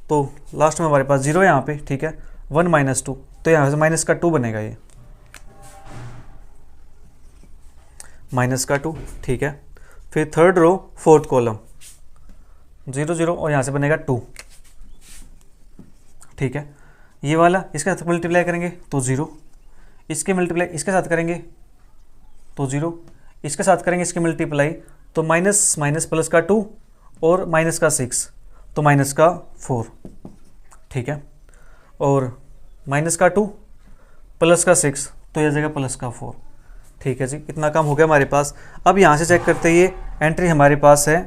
तो लास्ट में हमारे पास 0 यहाँ पे, ठीक है। 1 - 2, तो यहाँ से -2 बनेगा ये, -2, ठीक है। फिर थर्ड रो फोर्थ कॉलम 0 0 और यहाँ से बनेगा 2, ठीक है। ये वाला इसके साथ मल्टीप्लाई करेंगे तो 0, इसके मल्टीप्लाई इसके साथ करेंगे तो 0, इसके साथ करेंगे इसके मल्टीप्लाई तो माइनस माइनस प्लस का 2 और माइनस का 6, तो माइनस का 4, ठीक है। और माइनस का 2 प्लस का 6, तो यह जाएगा प्लस का 4, ठीक है जी। इतना काम हो गया हमारे पास। अब यहाँ से चेक करते हैं, ये एंट्री हमारे पास है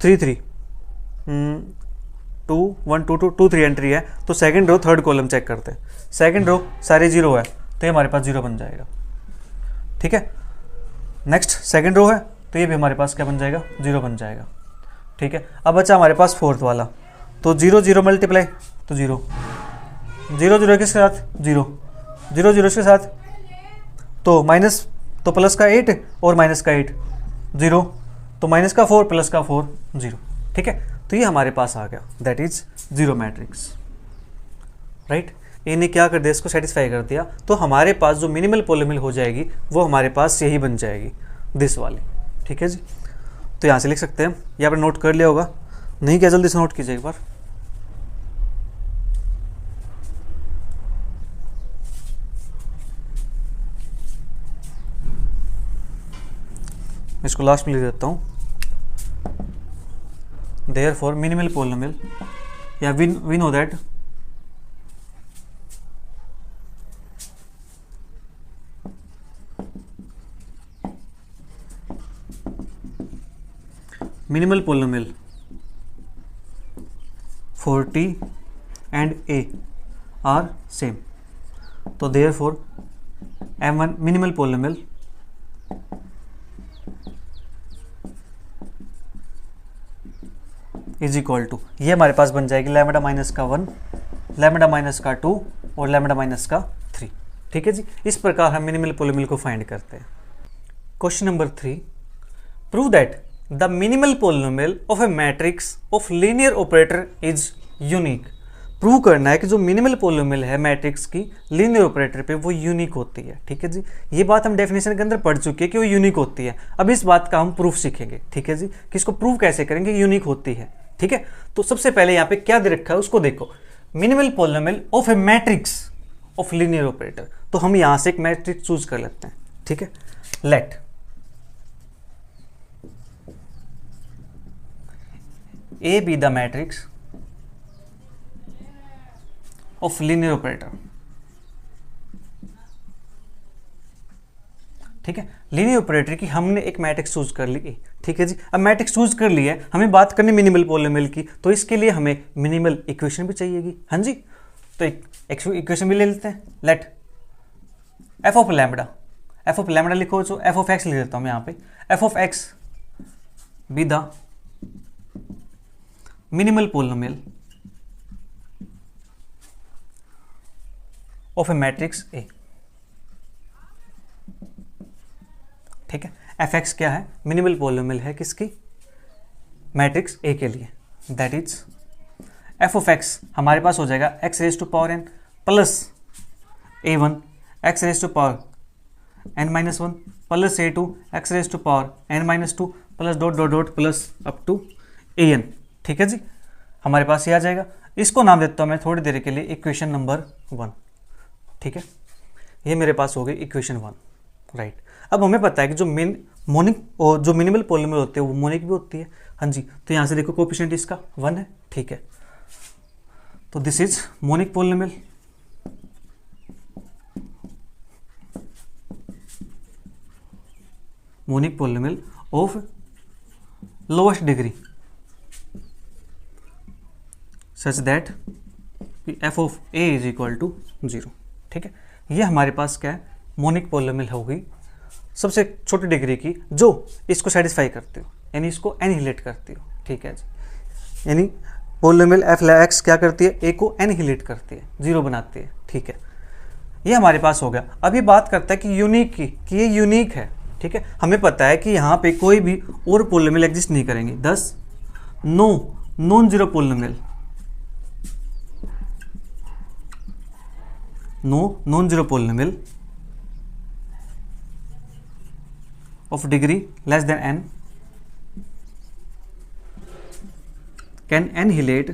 3 3 2 1 2 2 2 3 एंट्री है, तो second row third column check करते हैं। सेकंड रो सारे 0 है, तो ये हमारे पास 0 बन जाएगा, ठीक है। नेक्स्ट सेकंड रो है, तो ये भी हमारे पास क्या बन जाएगा, 0 बन जाएगा, ठीक है। अब बचा हमारे पास फोर्थ वाला, तो 0 0 मल्टीप्लाई तो 0 0 0 किसके साथ 0 0 0 इसके साथ, तो माइनस तो प्लस का 8 और माइनस का 8 0, तो माइनस का 4 प्लस का 4 0, ठीक है। तो ये हमारे पास आ गया, दैट इज 0 मैट्रिक्स, राइट। इन्हें क्या कर दिया, इसको सेटिस्फाई कर दिया, तो हमारे पास जो मिनिमल पॉलिनोमियल हो जाएगी वो हमारे पास यही बन जाएगी, दिस वाली, ठीक है जी। तो यहाँ से लिख सकते हैं, ये आपने नोट कर लिया होगा, नहीं क्या जल्दी से नोट कीजिए एक बार। इसको लास्ट में लिख देता हूँ, देयरफॉर मिनिमल पॉलिनोमियल, या we know that minimal polynomial for t and a are same, तो therefore m1 minimal polynomial is equal to, ये हमारे पास बन जाएगी लैम्बडा माइनस का 1, लैम्बडा माइनस का 2 और लैम्बडा माइनस का 3, ठीक है जी। इस प्रकार हम मिनिमल पॉलिनोमियल को फाइंड करते हैं। Question number 3, prove that the minimal polynomial of A matrix of linear operator is unique. Prove करना है कि जो मिनिमल पॉलिनोमियल है मैट्रिक्स की लीनियर ऑपरेटर पे वो यूनिक होती है, ठीक है जी। ये बात हम डेफिनेशन के अंदर पढ़ चुके हैं कि वो यूनिक होती है। अब इस बात का हम प्रूफ सीखेंगे, ठीक है जी, कि इसको प्रूव कैसे करेंगे यूनिक होती है, ठीक है। तो सबसे पहले यहाँ पे क्या दे रखा है उसको देखो, minimal polynomial of A matrix of linear operator. तो हम यहाँ से एक मैट्रिक्स चूज कर लेते हैं, ठीक है। Let A be the matrix of linear operator, ठीक है। लीनियर ऑपरेटर की हमने एक मैट्रिक्स चूज कर ली, ठीक है जी। अब मैट्रिक्स चूज कर ली है, हमें बात करनी मिनिमल पॉलिनोमियल की, तो इसके लिए हमें मिनिमल इक्वेशन भी चाहिएगी, हाँ जी। तो एक इक्वेशन भी ले लेते हैं। लेट एफ ऑफ लैम्बडा लिखो, तो एफ ऑफ एक्स लिख देता हूं यहाँ पे, F of x be the minimal polynomial of A matrix A, ठीक है। एफ एक्स क्या है, मिनिमल पॉलिनोमियल है किसकी, मैट्रिक्स ए के लिए। That is f of x हमारे पास हो जाएगा x raise to power N plus a one x raise to power N minus one plus a two x raise to power N minus two plus dot dot dot plus up to a n, ठीक है जी। हमारे पास ये आ जाएगा। इसको नाम देता हूँ मैं थोड़ी देर के लिए इक्वेशन नंबर 1, ठीक है। ये मेरे पास हो गई इक्वेशन 1, राइट। अब हमें पता है कि जो मोनिक और जो मिनिमल पॉलिनोमियल होते हैं वो मोनिक भी होती है, हाँ जी। तो यहाँ से देखो कोएफिशिएंट इसका 1 है, ठीक है। तो this is monic polynomial, monic polynomial of lowest degree such that f of A is equal to 0, ठीक है। ये हमारे पास क्या है, मोनिक पॉलिनोमियल होगी सबसे छोटी डिग्री की जो इसको सेटिस्फाई करती हो, यानी इसको एनिहिलेट करती हो, ठीक है जी। यानी पॉलिनोमियल एफ एक्स क्या करती है, ए को एनिहिलेट करती है, 0 बनाती है, ठीक है। ये हमारे पास हो गया। अब ये बात करता है कि यूनिक की, कि ये यूनिक है, ठीक है। हमें पता है कि यहाँ पे कोई भी और पॉलिनोमियल एग्जिस्ट नहीं करेंगे, दस non zero polynomial, non zero polynomial of degree less than n can annihilate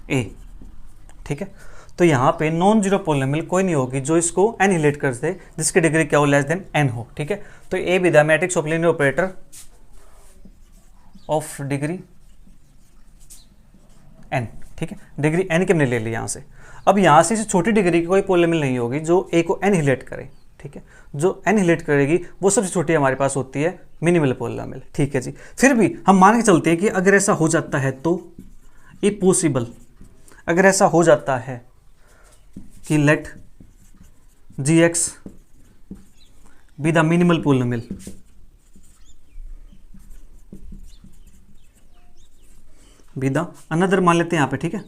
a, ठीक है। तो यहाँ पे नॉन जीरो पॉलिनोमियल कोई नहीं होगी जो इसको एनिहिलेट कर दे जिसकी डिग्री क्या हो, लेस देन n हो, ठीक है। तो a with the matrix of linear operator of degree n, ठीक है। डिग्री n के हमने ले ली यहाँ से। अब यहाँ से छोटी डिग्री की कोई पॉलिनोमियल नहीं होगी जो ए को एनिहिलेट करे, ठीक है। जो एनिहिलेट करेगी वो सबसे छोटी हमारे पास होती है मिनिमल पॉलिनोमियल, ठीक है जी। फिर भी हम मान के चलते हैं कि अगर ऐसा हो जाता है तो ये पॉसिबल, अगर ऐसा हो जाता है कि let g x be the minimal polynomial be the another, मान लेते हैं यहाँ पे, ठीक है,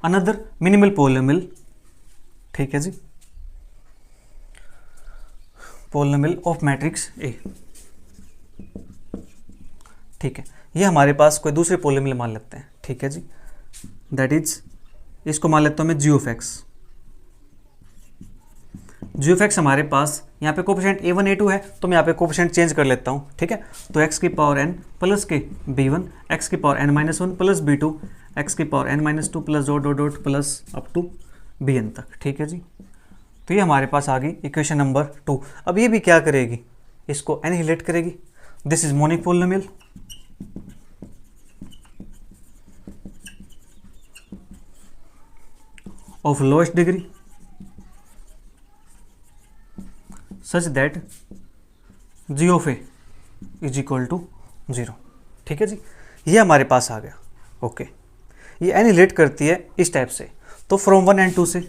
अनदर मिनिमल पॉलिनोमियल, ठीक है जी, पॉलिनोमियल ऑफ मैट्रिक्स ए, ठीक है। ये हमारे पास कोई दूसरे पॉलिनोमियल मान लेते हैं, ठीक है जी। दैट इज, इसको मान लेता हूं मैं G of X. G of x हमारे पास यहाँ पे कोएफिशिएंट a1 a2 है, तो मैं यहाँ पे कोएफिशिएंट चेंज कर लेता हूँ, ठीक है। तो x की पावर n प्लस के b1 x की power n minus one plus b2 x की power n minus two plus dot dot dot plus up to bn तक, ठीक है जी। तो ये हमारे पास आ गई इक्वेशन नंबर 2। अब ये भी क्या करेगी, इसको एनिहिलेट करेगी। This is monic polynomial of lowest degree such that g of A is equal to 0, ठीक है जी। ये हमारे पास आ गया, ओके। ये एनिहिलेट करती है इस टाइप से, तो फ्रॉम 1 and 2 से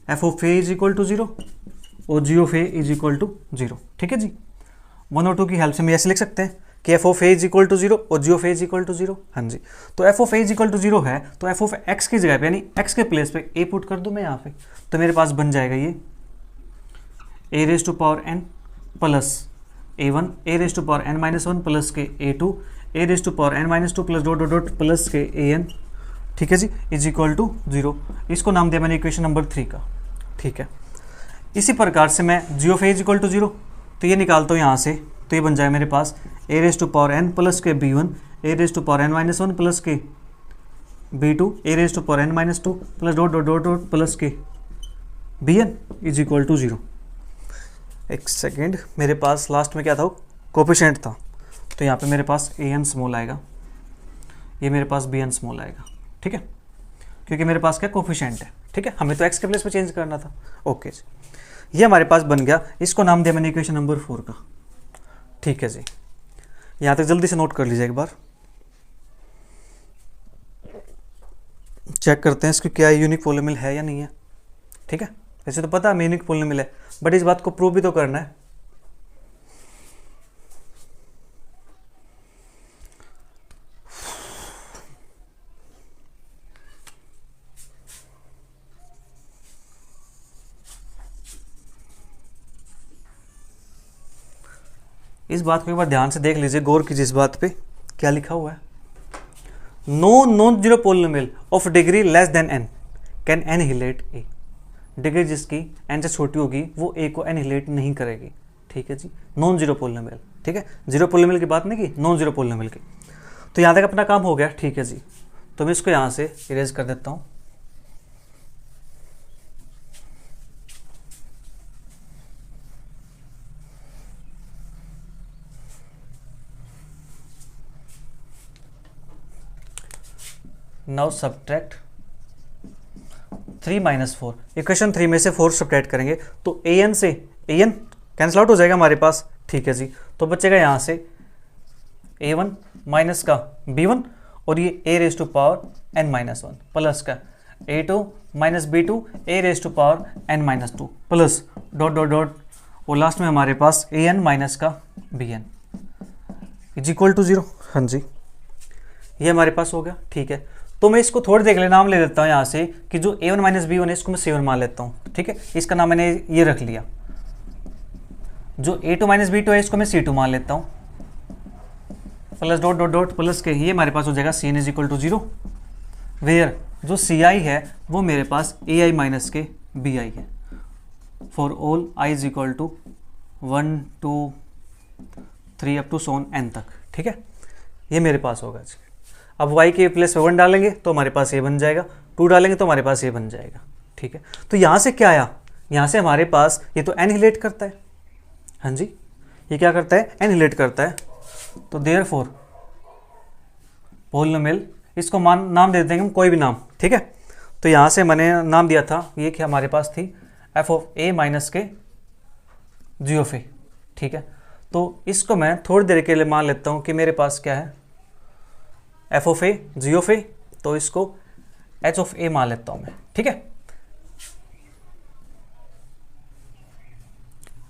F of A is equal to 0 और G of A is equal to 0, ठीक है जी। 1 और 2 की हेल्प से हम ऐसे लिख सकते हैं कि F of A is equal to 0 और G of A is equal to 0, हाँ जी। तो F of A is equal to 0 है, तो एफ ऑफ एक्स की जगह पे यानी एक्स के प्लेस पे ए पुट कर दूं मैं यहाँ पे, तो मेरे पास बन जाएगा ये A raise to power N plus a1 A raise to power n minus one plus के a2 A raise to power n minus two plus dot dot dot plus के an, ठीक है जी, इज इक्वल टू 0। इसको नाम दिया मैंने equation number 3 का, ठीक है। इसी प्रकार से मैं G of A is equal to 0, तो ये निकालता हूँ यहाँ से, तो ये बन जाए मेरे पास A raise to power n plus के b1 A raise to power N minus one plus के B2 A raise to power N minus two plus dot dot dot dot plus के Bn इज इक्वल टू 0। एक second, मेरे पास last में क्या था, coefficient था, तो यहाँ पे मेरे पास an स्मॉल आएगा, ये मेरे पास bn स्मॉल आएगा, ठीक है, क्योंकि मेरे पास क्या कोफिशिएंट है, ठीक है, हमें तो x के प्लेस पे चेंज करना था। ओके जी, ये हमारे पास बन गया, इसको नाम दिया मैंने इक्वेशन नंबर 4 का, ठीक है जी। यहाँ तक जल्दी से नोट कर लीजिए एक बार, चेक करते हैं इसकी क्या यूनिक पॉलिनोमियल है या नहीं है, ठीक है। वैसे तो पता है यूनिक पॉलिनोमियल है, बट इस बात को प्रूव भी तो करना है। इस बात को एक बार ध्यान से देख लीजिए, गौर कीजिए इस बात पे क्या लिखा हुआ है। No non zero polynomial of degree less than n can annihilate a। Degree जिसकी n से छोटी होगी वो a को एनिहिलेट नहीं करेगी, ठीक है जी। नॉन जीरो पॉलिनोमियल, ठीक है, जीरो पॉलिनोमियल की बात नहीं की, नॉन जीरो पॉलिनोमियल की। तो यहाँ तक अपना काम हो गया, ठीक है जी। तो मैं इसको यहाँ से इरेज कर देता हूँ। नाउ सब्ट्रैक्ट 3 माइनस 4, इक्वेशन 3 में से 4 सब्ट्रैक्ट करेंगे तो an से an कैंसिल आउट हो जाएगा हमारे पास, ठीक है जी। तो बचेगा यहाँ से a1 माइनस का b1 और ये a raise to power n minus one plus का a2 minus b2 a raise to power n minus two plus dot dot dot और लास्ट में हमारे पास an माइनस का bn इज इक्वल टू 0। हाँ जी, ये हमारे पास हो गया, ठीक है। तो मैं इसको थोड़ी देर के लिए नाम ले लेता हूँ यहाँ से कि जो a1 माइनस b1 है इसको मैं c1 मान लेता हूँ, ठीक है। इसका नाम मैंने ये रख लिया। जो a2 माइनस b2 है इसको मैं c2 मान लेता हूँ plus dot dot dot plus के, ये हमारे पास हो जाएगा cn is equal to 0 where जो ci है वो मेरे पास ai माइनस के bi है for all i is equal to 1 2 3 up to Son n तक, ठीक है। ये मेरे पास होगा। अब y के प्लेस पे 1 डालेंगे तो हमारे पास ये बन जाएगा, 2 डालेंगे तो हमारे पास ये बन जाएगा, ठीक है। तो यहाँ से क्या आया, यहाँ से हमारे पास ये तो एनिहिलेट करता है, हाँ जी, ये क्या करता है, एनिहिलेट करता है। तो देयरफॉर पॉलिनोमियल, इसको नाम दे देंगे हम कोई भी नाम, ठीक है। तो यहाँ से मैंने नाम दिया था, ये कि हमारे पास थी f ऑफ a माइनस के g ऑफ a, ठीक है। तो इसको मैं थोड़ी देर के लिए मान लेता हूँ कि मेरे पास क्या है, f of a g of a, तो इसको h ऑफ a मान लेता हूँ मैं, ठीक है,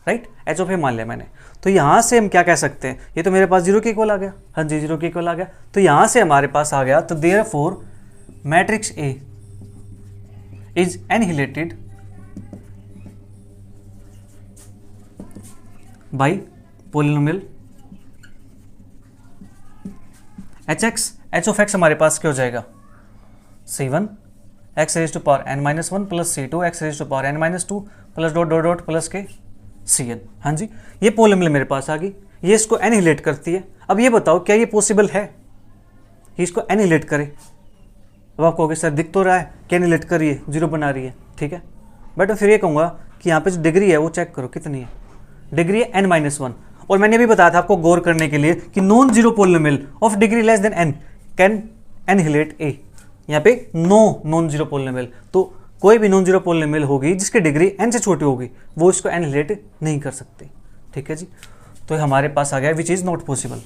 राइट, h ऑफ a मान लिया मैंने। तो यहाँ से हम क्या कह सकते हैं, ये तो मेरे पास 0 के इक्वल आ गया, हाँ जी 0 के इक्वल आ गया। तो यहाँ से हमारे पास आ गया, तो therefore matrix A is annihilated by polynomial hx, h of x हमारे पास क्या हो जाएगा, c1 x raise to power n minus one plus c2 x raise to power n minus two plus dot dot dot plus के cn। हाँ जी, ये polynomial मेरे पास आ गई, ये इसको एनिहिलेट करती है। अब ये बताओ क्या ये पॉसिबल है कि इसको एनिहिलेट करे। अब आपको कहोगे सर दिख तो रहा है कि एनिहिलेट कर रही है, 0 बना रही है, ठीक है। बट फिर ये कहूँगा कि यहाँ पे जो डिग्री है वो चेक करो कितनी है, डिग्री है n माइनस वन। और मैंने भी बताया था आपको गौर करने के लिए कि non zero polynomial of degree less than n can annihilate a। यहाँ पे नो नॉन जीरो पॉलिनोमियल, तो कोई भी नॉन जीरो पॉलिनोमियल होगी जिसकी डिग्री n से छोटी होगी वो इसको एनिहिलेट नहीं कर सकती, ठीक है जी। तो हमारे पास आ गया विच इज नॉट पॉसिबल।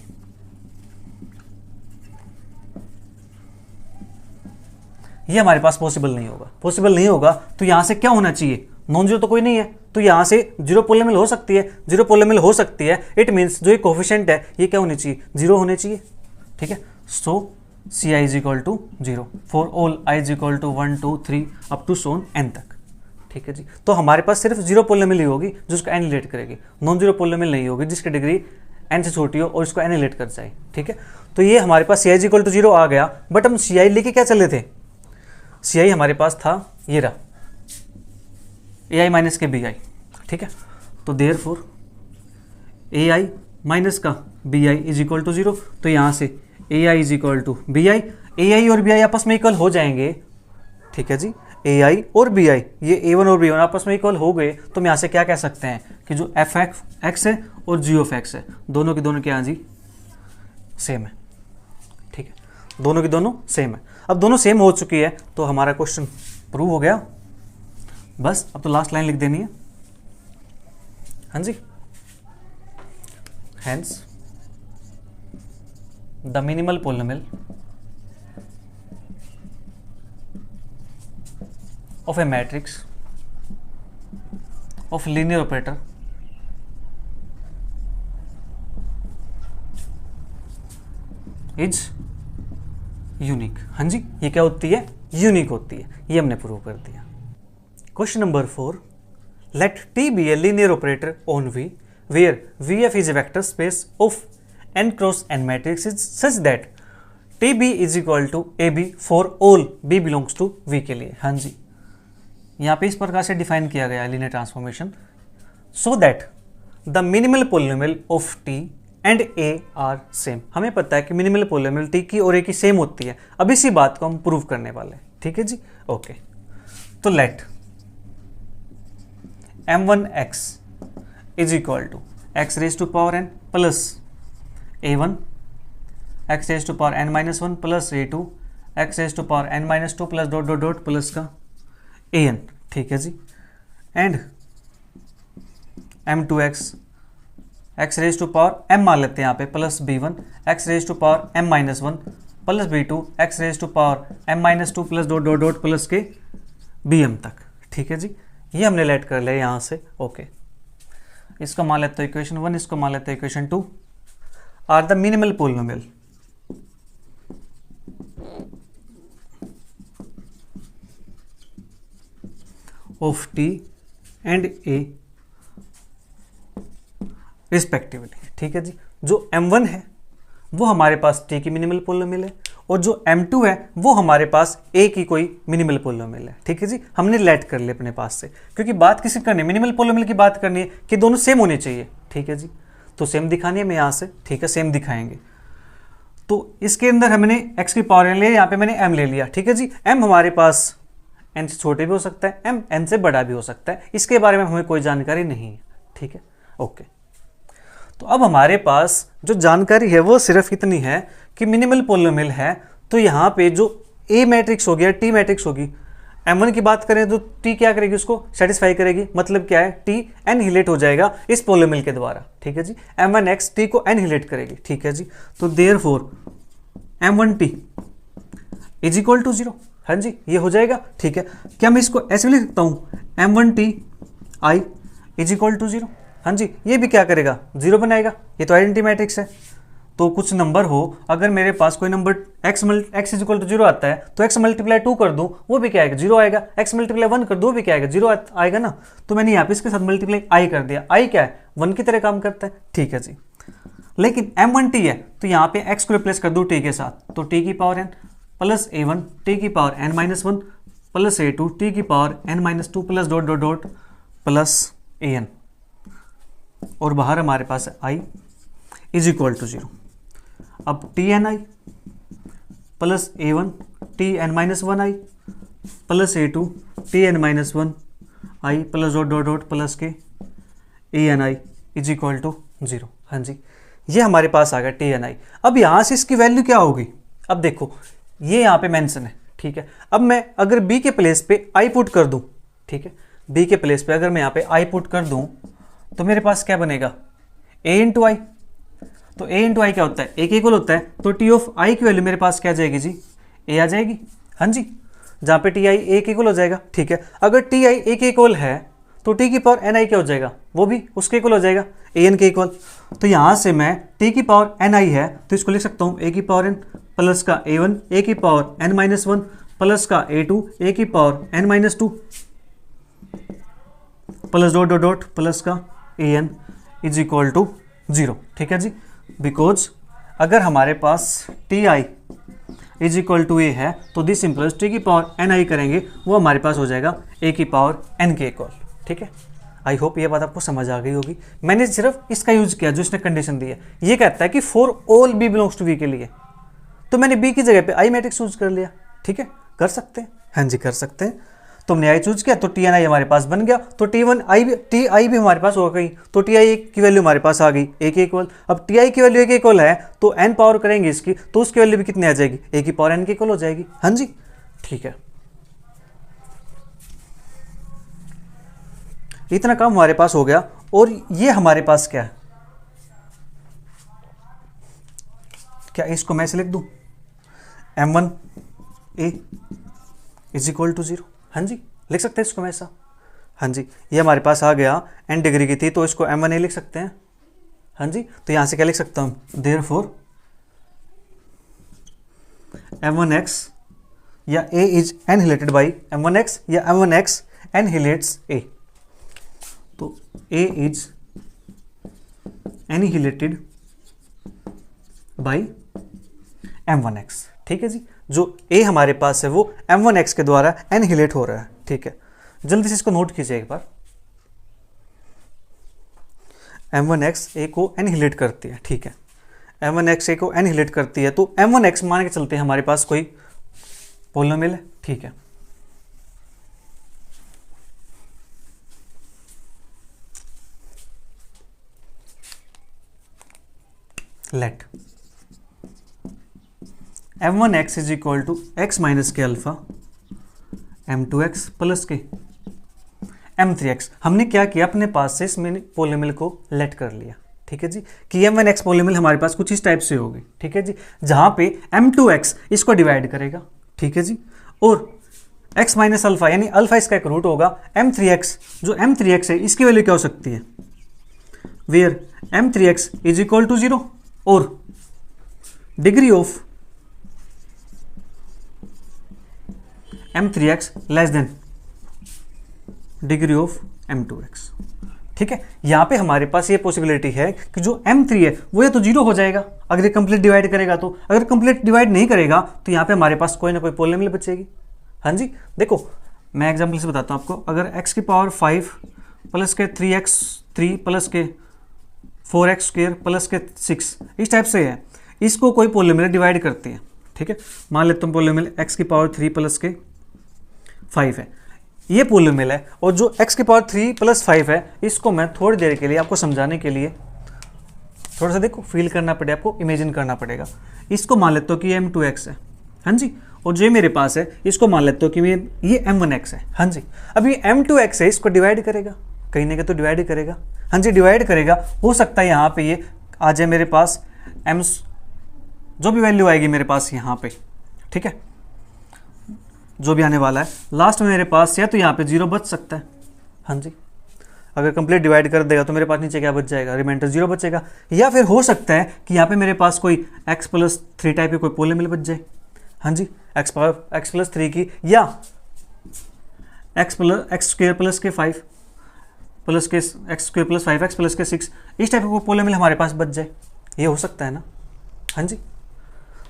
ये हमारे पास पॉसिबल नहीं होगा, पॉसिबल नहीं होगा। तो यहाँ से क्या होना चाहिए, नॉन जीरो तो कोई नहीं है, तो यहाँ से जीरो पॉलिनोमियल हो सकती है, जीरो पॉलिनोमियल हो सकती है, इट मीन्स जो ये कोफिशिएंट है ये क्या होनी चाहिए, 0 होने चाहिए, ठीक है। So C I is equal to 0 for all i is equal to 1 2 3 up to Son n तक, ठीक है जी। तो हमारे पास सिर्फ जीरो पॉलिनोमियल ही होगी जो उसको एनिहिलेट करेगी, नॉन जीरो पॉलिनोमियल नहीं होगी जिसकी डिग्री n से छोटी हो और इसको एनिहिलेट कर जाए, ठीक है। तो ये हमारे पास सी आई इज इक्वल टू 0 आ गया। बट हम सी आई लेके क्या चले थे, सी आई हमारे पास था ये रहा ए आई माइनस के बी आई, ठीक है। तो देयरफॉर ए आई माइनस का B I is equal to 0। तो यहाँ से A I is equal to B I, A I और बी आई आपस में इक्वल हो जाएंगे, ठीक है जी। ए आई और बी आई, ये ए वन और बी वन आपस में इक्वल हो गए, तो हम यहाँ से क्या कह सकते हैं कि जो एफ एक्स है और जी ऑफ एक्स है, दोनों की दोनों क्या जी सेम है, ठीक है, दोनों की दोनों सेम है। अब दोनों सेम हो चुकी है तो हमारा क्वेश्चन प्रूव हो गया, बस अब तो लास्ट लाइन लिख देनी है, हाँ जी। Hence the minimal polynomial of a matrix of linear operator is unique. हाँ जी, ये क्या होती है, यूनिक होती है, ये हमने प्रूव कर दिया। Question number 4, let T be a linear operator on V where VF is a vector space of n cross n matrices such that TB is equal to AB for all B belongs to V के लिए। हाँ जी, यहाँ पे इस प्रकार से define किया गया है linear transformation, so that the minimal polynomial of T and A R same. हमें पता है कि मिनिमल पोलिनोमियल टी की और ए की सेम होती है, अब इसी बात को हम प्रूव करने वाले हैं, ठीक है जी, ओके। तो let m1x is equal to x raise to power n plus a1 x raise to power n minus one plus a2 x raise to power n minus two plus dot dot dot plus का an, ठीक है जी, and m2x x raise to power m मान लेते हैं यहाँ पे plus b1 x raise to power m minus one plus b2 x raise to power m minus two plus dot dot dot plus के bm तक, ठीक है जी। ये हमने लेट कर लिया यहाँ से, ओके। इसको मान लेते हैं इक्वेशन 1, इसको मान लेते हैं equation 2, are the minimal polynomial of T and A respectively, ठीक है जी। जो m1 है वो हमारे पास t की मिनिमल पोलिनोमियल है, और जो m2 है वो हमारे पास a की कोई मिनिमल पोलिनोमियल है, ठीक है जी। हमने लेट कर लिया अपने पास से, क्योंकि बात किसी करनी है, मिनिमल पोलिनोमियल की बात करनी है कि दोनों सेम होने चाहिए, ठीक है जी। तो सेम दिखानी है मैं यहाँ से, ठीक है, सेम दिखाएंगे। तो इसके अंदर हमने x की पावर n ले, यहाँ पे मैंने m ले लिया, ठीक है जी। m हमारे पास n से छोटे भी हो सकता है, m n से बड़ा भी हो सकता है, इसके बारे में हमें कोई जानकारी नहीं है, ठीक है, ओके। तो अब हमारे पास जो जानकारी है वो सिर्फ इतनी है कि मिनिमल पोलिनोमियल है, तो यहाँ पे जो A मैट्रिक्स हो गया, T मैट्रिक्स होगी, m1 की बात करें तो T क्या करेगी, उसको सेटिस्फाई करेगी, मतलब क्या है, T एनहिलेट हो जाएगा इस पोलिनोमियल के द्वारा, ठीक है जी। m1x T को एनहिलेट करेगी, ठीक है जी। तो therefore m1t is equal to 0, हाँ जी, ये हो जाएगा, ठीक है। क्या मैं इसको ऐसे भी लिख सकता हूँ, m1t i is equal to 0, हाँ जी, ये भी क्या करेगा, 0 बनाएगा, ये तो आइडेंटिटी मैट्रिक्स है। तो कुछ नंबर हो, अगर मेरे पास कोई number x is equal to 0 आता है, तो x मल्टीप्लाई 2 कर दूं वो भी क्या आएगा, 0 आएगा, x मल्टीप्लाई 1 कर दूं वो भी क्या आएगा, 0 आएगा ना। तो मैंने यहाँ पे इसके साथ मल्टीप्लाई i कर दिया, i क्या है, 1 की तरह काम करता है, ठीक है जी। लेकिन m1t है तो यहाँ पे x को रिप्लेस कर दूं t के साथ, तो t की power n plus a1 t की power n minus one plus a2 t की power n minus two plus dot dot dot plus an, और बाहर हमारे पास है i इज इक्वल टू 0। अब T N I plus a1 T N minus one I plus a2 T N minus one I plus dot dot dot plus के A N I is equal to 0, हाँ जी, ये हमारे पास आ गया T N आई। अब यहाँ से इसकी वैल्यू क्या होगी, अब देखो ये यहाँ पे मेंशन है, ठीक है। अब मैं अगर b के प्लेस पे i पुट कर दूं, ठीक है, b के प्लेस पे अगर मैं यहाँ पे i पुट कर दूं तो मेरे पास क्या बनेगा, a इंटू आई। तो a इंटू आई क्या होता है, a के इक्वल होता है, तो t ऑफ i की वैल्यू मेरे पास क्या आ जाएगी जी, a आ जाएगी, हाँ जी, जहाँ पे ti a के इक्वल हो जाएगा, ठीक है। अगर ti a के इक्वल है तो t की पावर ni क्या हो जाएगा, वो भी उसके इक्वल हो जाएगा, an के इक्वल। तो यहाँ से मैं t की पावर ni है तो इसको लिख सकता हूँ a की पावर n प्लस का a1 a की power n minus one plus का a2 a की power n minus two plus dot dot dot plus का an इज इक्वल टू 0, ठीक है जी। बिकॉज अगर हमारे पास T I is equal to A है तो दिस सिंपल्स टी की पावर एन आई करेंगे, वो हमारे पास हो जाएगा ए की पावर एन के इक्वल, ठीक है। आई होप ये बात आपको समझ आ गई होगी। मैंने सिर्फ इसका यूज किया जो इसने कंडीशन दी है, ये कहता है कि for all b belongs to V के लिए, तो मैंने बी की जगह पे आई मैट्रिक्स चूज कर लिया। ठीक है, कर सकते हैं, हाँ जी कर सकते हैं। तुमने आई चूज किया तो टी एन आई हमारे पास बन गया, तो टी वन आई भी टी आई भी हमारे पास हो गई, तो टी आई की वैल्यू हमारे पास आ गई ए के इक्वल। अब टी आई की वैल्यू ए के इक्वल है तो एन पावर करेंगे इसकी तो उसकी वैल्यू भी कितनी आ जाएगी, ए की पावर एन के इक्वल हो जाएगी। हाँ जी ठीक है, इतना काम हमारे पास हो गया। और ये हमारे पास क्या है, क्या इसको मैं ऐसे लिख दूं m1 a is equal to 0। हाँ जी लिख सकते हैं इसको मैं ऐसा। हाँ जी ये हमारे पास आ गया, n डिग्री की थी तो इसको m1 a लिख सकते हैं। हाँ जी तो यहां से क्या लिख सकता हूं, देयरफॉर m1x या a is annihilated by m1x या m1x एनहिलेट्स a। तो a is annihilated by m1x। ठीक है जी, जो a हमारे पास है वो m1x के द्वारा एनहिलेट हो रहा है। ठीक है, जल्दी से इसको नोट कीजिए एक बार। m1x a को एनहिलेट करती है। ठीक है, m1x a को एनहिलेट करती है तो m1x मान के चलते हैं हमारे पास कोई पॉलिनोमियल है। ठीक है, let m1x is equal to x minus के अल्फा m2x प्लस के m3x। हमने क्या किया, अपने पास से इस पॉलिनोमियल को लेट कर लिया। ठीक है जी, कि m1x पॉलिनोमियल हमारे पास कुछ इस टाइप से होगी। ठीक है जी, जहां पे m2x इसको डिवाइड करेगा। ठीक है जी, और x माइनस अल्फा यानी अल्फा इसका एक रूट होगा, m3x जो m3x है इसकी वैल्यू क्या हो सकती है, where m3x is equal to 0 और degree of m3x less than degree of m2x। ठीक है, यहां पे हमारे पास ये पॉसिबिलिटी है कि जो m3 है वो या तो 0 हो जाएगा अगर ये कंप्लीट डिवाइड करेगा, तो अगर कंप्लीट डिवाइड नहीं करेगा तो यहां पे हमारे पास कोई ना कोई पॉलिनोमियल बचेगी। हाँ जी देखो मैं एग्जांपल से बताता हूं आपको, अगर x की पावर 5 प्लस के 3x3 प्लस के 4x स्क्वायर प्लस के 6 इस टाइप से है, इसको कोई पॉलिनोमियल डिवाइड करती है। ठीक है, मान लेते तुम पॉलिनोमियल x की पावर 3 प्लस के 5 है, ये पॉलिनोमियल है। और जो x की पावर 3 प्लस 5 है इसको मैं थोड़ी देर के लिए आपको समझाने के लिए थोड़ा सा देखो फील करना पड़ेगा, आपको इमेजिन करना पड़ेगा। इसको मान लेते हो कि ये m2x है। हाँ जी, और जो मेरे पास है इसको मान लेते हो कि ये m1x है। हाँ जी, अब ये m2x है इसको डिवाइड करेगा, कहीं ना कहीं तो डिवाइड करेगा। हाँ जी डिवाइड करेगा, हो सकता है यहाँ पे ये आ जाए मेरे पास m जो भी वैल्यू आएगी मेरे पास यहाँ पे। ठीक है, जो भी आने वाला है लास्ट में मेरे पास या तो यहाँ पे 0 बच सकता है। हाँ जी, अगर कंप्लीट डिवाइड कर देगा तो मेरे पास नीचे क्या बच जाएगा, रिमाइंडर 0 बचेगा। या फिर हो सकता है कि यहाँ पे मेरे पास कोई x प्लस 3 टाइप की कोई पॉलिनोमियल बच जाए। हाँ जी, x प्लस 3 की या x स्क्वायर प्लस के 5 प्लस के x square plus 5x plus के 6 इस टाइप का कोई पॉलिनोमियल हमारे पास बच जाए, ये हो सकता है ना। हाँ जी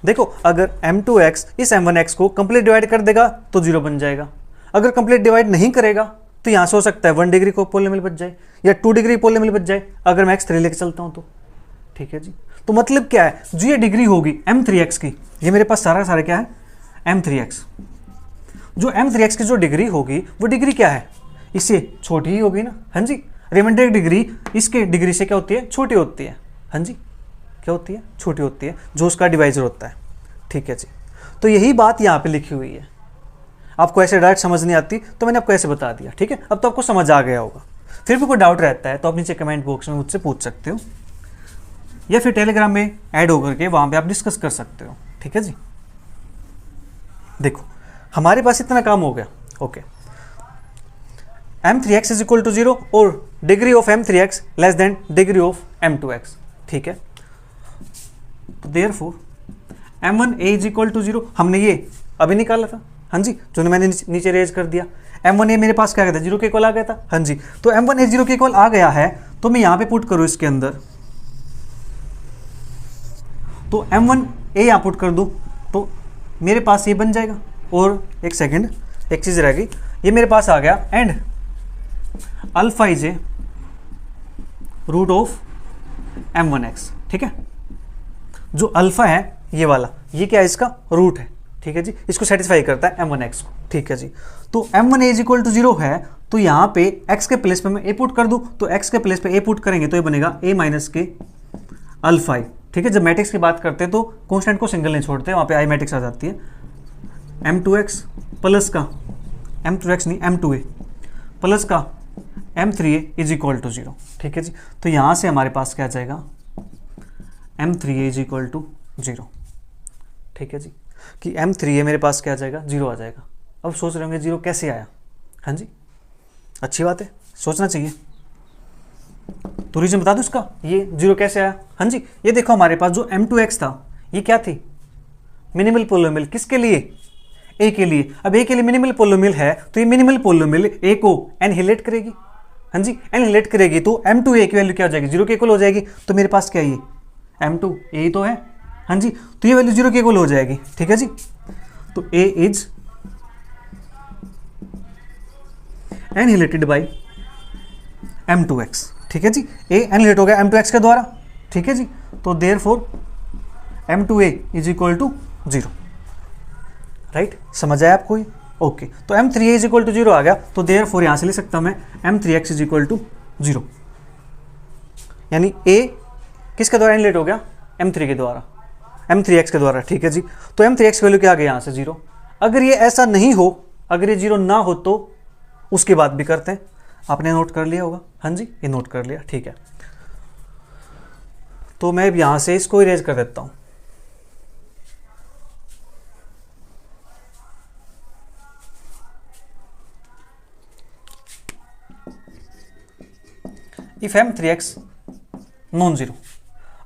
देखो, अगर m2x इस m1x को कंप्लीट डिवाइड कर देगा तो 0 बन जाएगा, अगर कंप्लीट डिवाइड नहीं करेगा तो यहाँ से हो सकता है 1 डिग्री को पॉलिनोमियल बच जाए या 2 डिग्री पॉलिनोमियल बच जाए अगर मैं x3 लेके चलता हूँ तो। ठीक है जी, तो मतलब क्या है, जो ये डिग्री होगी m3x की, ये मेरे पास सारा क्या है m3x, जो m3x की जो डिग्री होगी वो डिग्री क्या है, इससे छोटी ही होगी ना। हाँ जी, रिमाइंडर डिग्री इसके डिग्री से क्या होती है, छोटी होती है। हाँ जी, क्या होती है, छोटी होती है, जो उसका डिवाइजर होता है। ठीक है जी, तो यही बात यहाँ पे लिखी हुई है। आपको ऐसे डायरेक्ट समझ नहीं आती तो मैंने आपको ऐसे बता दिया। ठीक है, अब तो आपको समझ आ गया होगा। फिर भी कोई डाउट रहता है तो आप नीचे कमेंट बॉक्स में मुझसे पूछ सकते हो या फिर टेलीग्राम में ऐड होकर के वहाँ पे आप डिस्कस कर सकते हो। ठीक है जी, देखो हमारे पास इतना काम हो गया। Okay, m3x is equal to 0 और degree of m3x less than degree of m2x। ठीक है, तो therefore m1a is equal to 0 हमने ये अभी निकाला था। हाँ जी, जो मैंने नीचे रेज कर दिया, m1a मेरे पास क्या आ गया था, 0 के इक्वल आ गया था। हाँ जी, तो m1a 0 के इक्वल आ गया है तो मैं यहाँ पे पुट करूँ इसके अंदर, तो m1a यहाँ पुट कर दूँ तो मेरे पास ये बन जाएगा। और एक सेकेंड, एक चीज़ रह गई, ये मेरे पास आ गया and alpha is a root of m1x। ठीक है, जो अल्फा है ये वाला, ये क्या है, इसका रूट है, ठीक है जी, इसको सेटिस्फाई करता है m1x को, ठीक है जी। तो m1 इज इक्वल टू 0 है, तो यहाँ पे x के प्लेस पे मैं a पुट कर दूँ, तो x के प्लेस पे a पुट करेंगे तो ये बनेगा a माइनस के अल्फा i, ठीक है। जब मैट्रिक्स की बात करते हैं तो कॉन्स्टेंट को सिंगल नहीं छोड़ते, वहाँ पे आई मैट्रिक्स आ जाती है। m2x प्लस का m2x नहीं m2a प्लस का m3a इज इक्वल टू 0, ठीक है जी। तो यहाँ से हमारे पास क्या आ जाएगा, m3a इज इक्वल टू 0, ठीक है जी, कि m3a मेरे पास क्या आ जाएगा, 0 आ जाएगा। अब सोच रहे होंगे 0 कैसे आया, हाँ जी, अच्छी बात है, सोचना चाहिए। तो रीजन बता दो इसका, ये 0 कैसे आया, हाँ जी। ये देखो हमारे पास जो m2x था ये क्या थी, मिनिमल पोलिनोमियल, किसके लिए, a के लिए। अब a के लिए मिनिमल पोलिनोमियल है, तो ये मिनिमल पोलिनोमियल a को एनहिलेट करेगी, हाँ जी, एनहिलेट करेगी, तो m2a की वैल्यू क्या हो जाएगी, 0 के इक्वल हो जाएगी। तो मेरे पास क्या है, ये m2a तो है, हाँ जी, तो ये वैल्यू 0 के इक्वल हो जाएगी, ठीक है जी। तो a is annihilated by m2x, ठीक है जी, a एनहिलेट हो गया m2x के द्वारा, ठीक है जी। तो therefore m2a is equal to 0, right, समझ आया आपको ये, ओके। तो m3a इज इक्वल टू 0 आ गया, तो देयरफॉर यहाँ से लिख सकता हूँ मैं m3x इज इक्वल टू 0, यानी a किसके द्वारा एनहिलेट हो गया, m3 के द्वारा, m3x के द्वारा, ठीक है जी। तो m3x की वैल्यू क्या आ गई यहाँ से 0। अगर ये ऐसा नहीं हो, अगर ये 0 ना हो तो उसकी बात भी करते हैं, आपने नोट कर लिया होगा, हाँ जी, ये नोट कर लिया, ठीक है। तो मैं यहाँ से इसको इरेज कर देता हूँ, इफ m3x नॉन जीरो,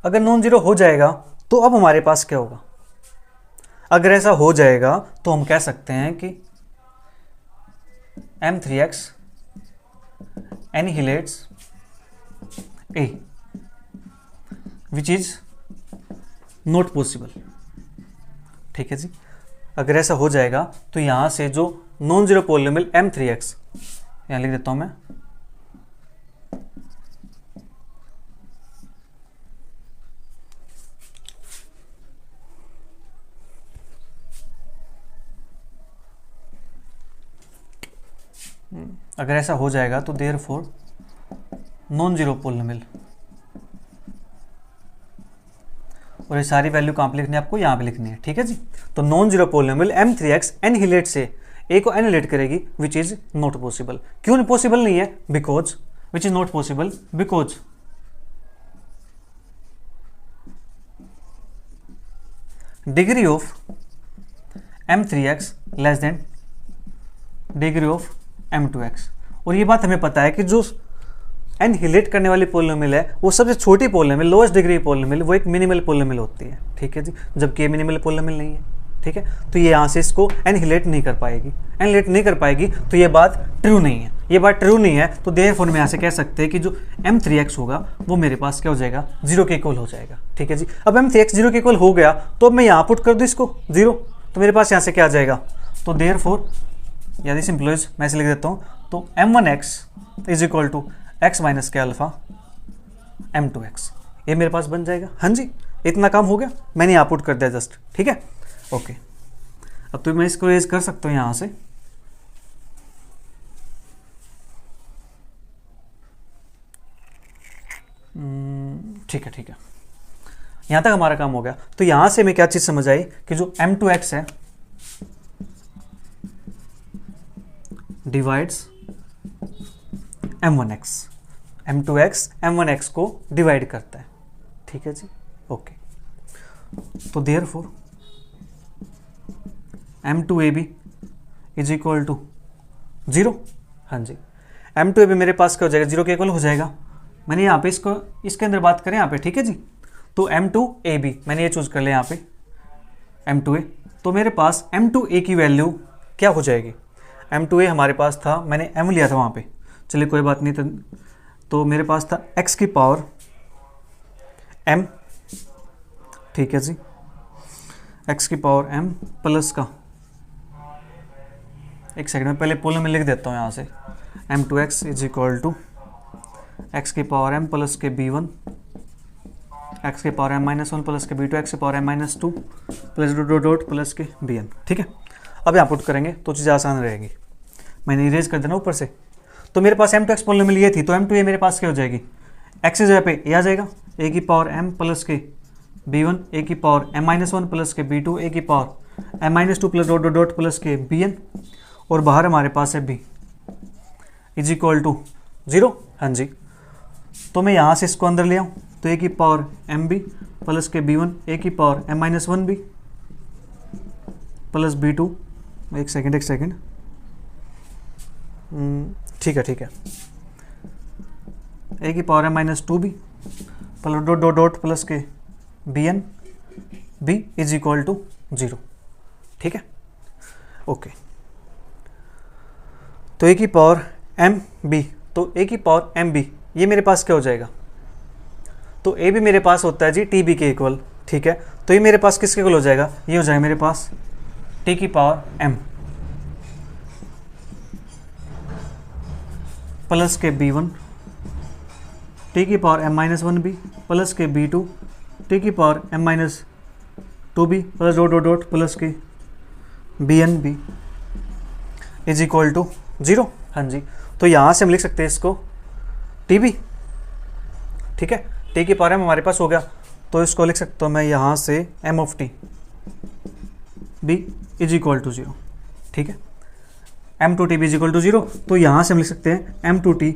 अगर नॉन जीरो हो जाएगा तो अब हमारे पास क्या होगा, अगर ऐसा हो जाएगा तो हम कह सकते हैं कि m3x annihilates a which is not possible, ठीक है जी। अगर ऐसा हो जाएगा तो यहां से जो नॉन जीरो पोलिनोमियल m3x, यहां लिख देता हूं मैं, अगर ऐसा हो जाएगा तो देयरफॉर नॉन जीरो पोलिनोमियल, और ये सारी वैल्यू कहाँ पे लिखनी है आपको, यहाँ पे लिखनी है, ठीक है जी। तो non zero polynomial m3x annihilate से a को एनहिलेट करेगी विच इज नॉट पॉसिबल। क्यों पॉसिबल नहीं है, because which is not possible because degree of m3x less than degree of m2x। और ये बात हमें पता है कि जो एनहिलेट करने वाली पोलिनोमियल है वो सबसे छोटी पोलिनोमियल, लोएस्ट डिग्री पोलिनोमियल, वो एक मिनिमल पोलिनोमियल होती है, ठीक है जी, जबकि ये मिनिमल पोलिनोमियल नहीं है, ठीक है। तो ये यहाँ से इसको एनहिलेट नहीं कर पाएगी, एनहिलेट नहीं कर पाएगी, तो ये बात ट्रू नहीं है, ये बात ट्रू नहीं है। तो देयरफॉर में यहाँ से कह सकते हैं कि जो m3x होगा वो मेरे पास क्या हो जाएगा, 0 के इक्वल हो जाएगा, ठीक है जी। अब m3x 0 के इक्वल हो गया तो अब मैं यहाँ पुट कर दूँ इसको 0, तो मेरे पास यहाँ से क्या आ जाएगा, तो देयरफॉर यदि सिंपलाइज मैं इसे लिख देता हूँ, तो m1x is equal to x minus के अल्फा m2x, ये मेरे पास बन जाएगा, हाँ जी। इतना काम हो गया, मैंने यहाँ पुट कर दिया जस्ट, ठीक है, ओके। अब तो मैं इसको रेज कर सकता हूँ यहाँ से, ठीक है, ठीक है, यहाँ तक हमारा काम हो गया। तो यहाँ से मैं क्या चीज़ समझ आई कि जो m2x है डिवाइड्स m1x, m2x m1x को डिवाइड करता है, ठीक है जी, ओके। तो therefore m2ab is equal to 0, हाँ जी, m2ab मेरे पास क्या हो जाएगा, 0 के इक्वल हो जाएगा। मैंने यहाँ पे इसको इसके अंदर बात करें यहाँ पे, ठीक है जी, तो m2ab मैंने ये चूज कर लिया यहाँ पे m2a, तो मेरे पास m2a की वैल्यू क्या हो जाएगी, m2a हमारे पास था, मैंने m लिया था वहाँ पे, चलिए कोई बात नहीं, तो मेरे पास था x की पावर m, ठीक है जी, x की पावर m प्लस का, एक सेकंड में पहले पोल में लिख देता हूँ यहाँ से, m2x is equal to x की पावर m प्लस के b1 एक्स के पावर m-1 प्लस के b2 एक्स के power m-2 plus dot dot plus के bn। ठीक है, अब यहाँ पुट करेंगे तो चीज़ें आसान रहेगी। मैंने इरेज कर देना ऊपर से। तो मेरे पास m2x पॉलिनोमियल ये थी, तो m2 ये मेरे पास क्या हो जाएगी, x की जगह पे ये आ जाएगा a की पावर m प्लस के b1 a की पावर m-1 प्लस के b2 a की power m-2 plus dot dot plus के bn, और बाहर हमारे पास है b इज इक्वल टू 0। हाँ जी, तो मैं यहाँ से इसको अंदर ले आऊँ तो a की पावर mb प्लस के b1 a की पावर m-1b प्लस b2, एक सेकेंड, ठीक है, a की power m-2b plus dot dot dot plus के bn b is equal to 0। ठीक है, ओके। तो a की पावर mb, तो a की पावर mb ये मेरे पास क्या हो जाएगा, तो a भी मेरे पास होता है जी tb के इक्वल। ठीक है, तो ये मेरे पास किसके इक्वल हो जाएगा, ये हो जाएगा मेरे पास t की पावर m प्लस के b1 t की पावर m-1b प्लस के b2 t की power m-2b plus dot dot dot plus के bnb इज इक्वल टू 0। हाँ जी, तो यहाँ से हम लिख सकते हैं इसको tb। ठीक है, t की पावर m हमारे पास हो गया, तो इसको लिख सकता हूँ मैं यहाँ से m of t b is equal to 0। ठीक है, m2 t b is equal to 0, तो यहाँ से हम लिख सकते हैं m2 t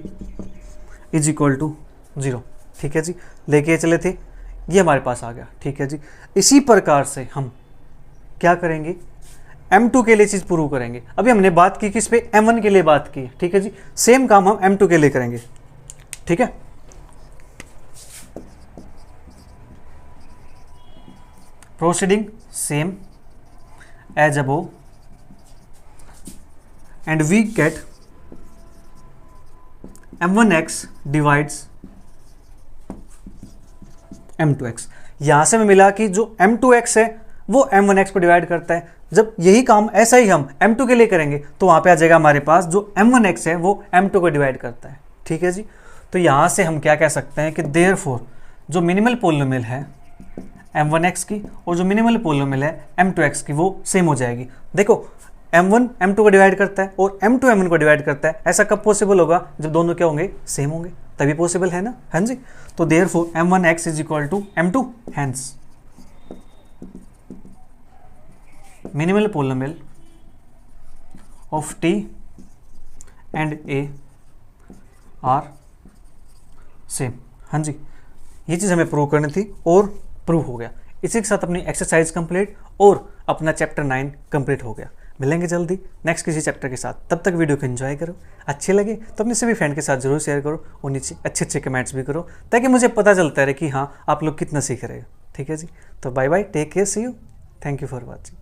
is equal to 0। ठीक है जी, लेके चले थे, ये हमारे पास आ गया। ठीक है जी, इसी प्रकार से हम क्या करेंगे, m2 के लिए चीज़ प्रूव करेंगे। अभी हमने बात की किस पे, m1 के लिए बात की। ठीक है जी, सेम काम हम m2 के लिए करेंगे। ठीक है, proceeding same as above and we get m1x divides m2x। यहां से हमें मिला कि जो m2x है वो m1x को डिवाइड करता है। जब यही काम ऐसा ही हम m2 के लिए करेंगे तो वहां पे आ जाएगा हमारे पास जो m1x है वो m2 को डिवाइड करता है। ठीक है जी, तो यहां से हम क्या कह सकते हैं कि देयरफॉर जो मिनिमल पोलिनोमियल है m1x की और जो मिनिमल पोलिनोमियल है m2x की वो सेम हो जाएगी। देखो, m1 m2 को डिवाइड करता है और m2 m1 को डिवाइड करता है। ऐसा कब पॉसिबल होगा, जब दोनों क्या होंगे, सेम होंगे, तभी पॉसिबल है ना। हाँ जी, तो therefore m1x is equal to m2, hence minimal polynomial of t and a are same. हाँ जी, ये चीज़ हमें प्रूव करनी थी और प्रूव हो गया। इसी के साथ अपनी एक्सरसाइज कंप्लीट और अपना चैप्टर 9 कंप्लीट हो गया। मिलेंगे जल्दी नेक्स्ट किसी चैप्टर के साथ। तब तक वीडियो को एंजॉय करो, अच्छे लगे तो अपने सभी फ्रेंड के साथ जरूर शेयर करो और नीचे अच्छे कमेंट्स भी करो, ताकि मुझे पता चलता रहे कि हाँ आप लोग कितना सीख रहे हो। ठीक है जी, तो bye bye, take care, see you, thank you for watching.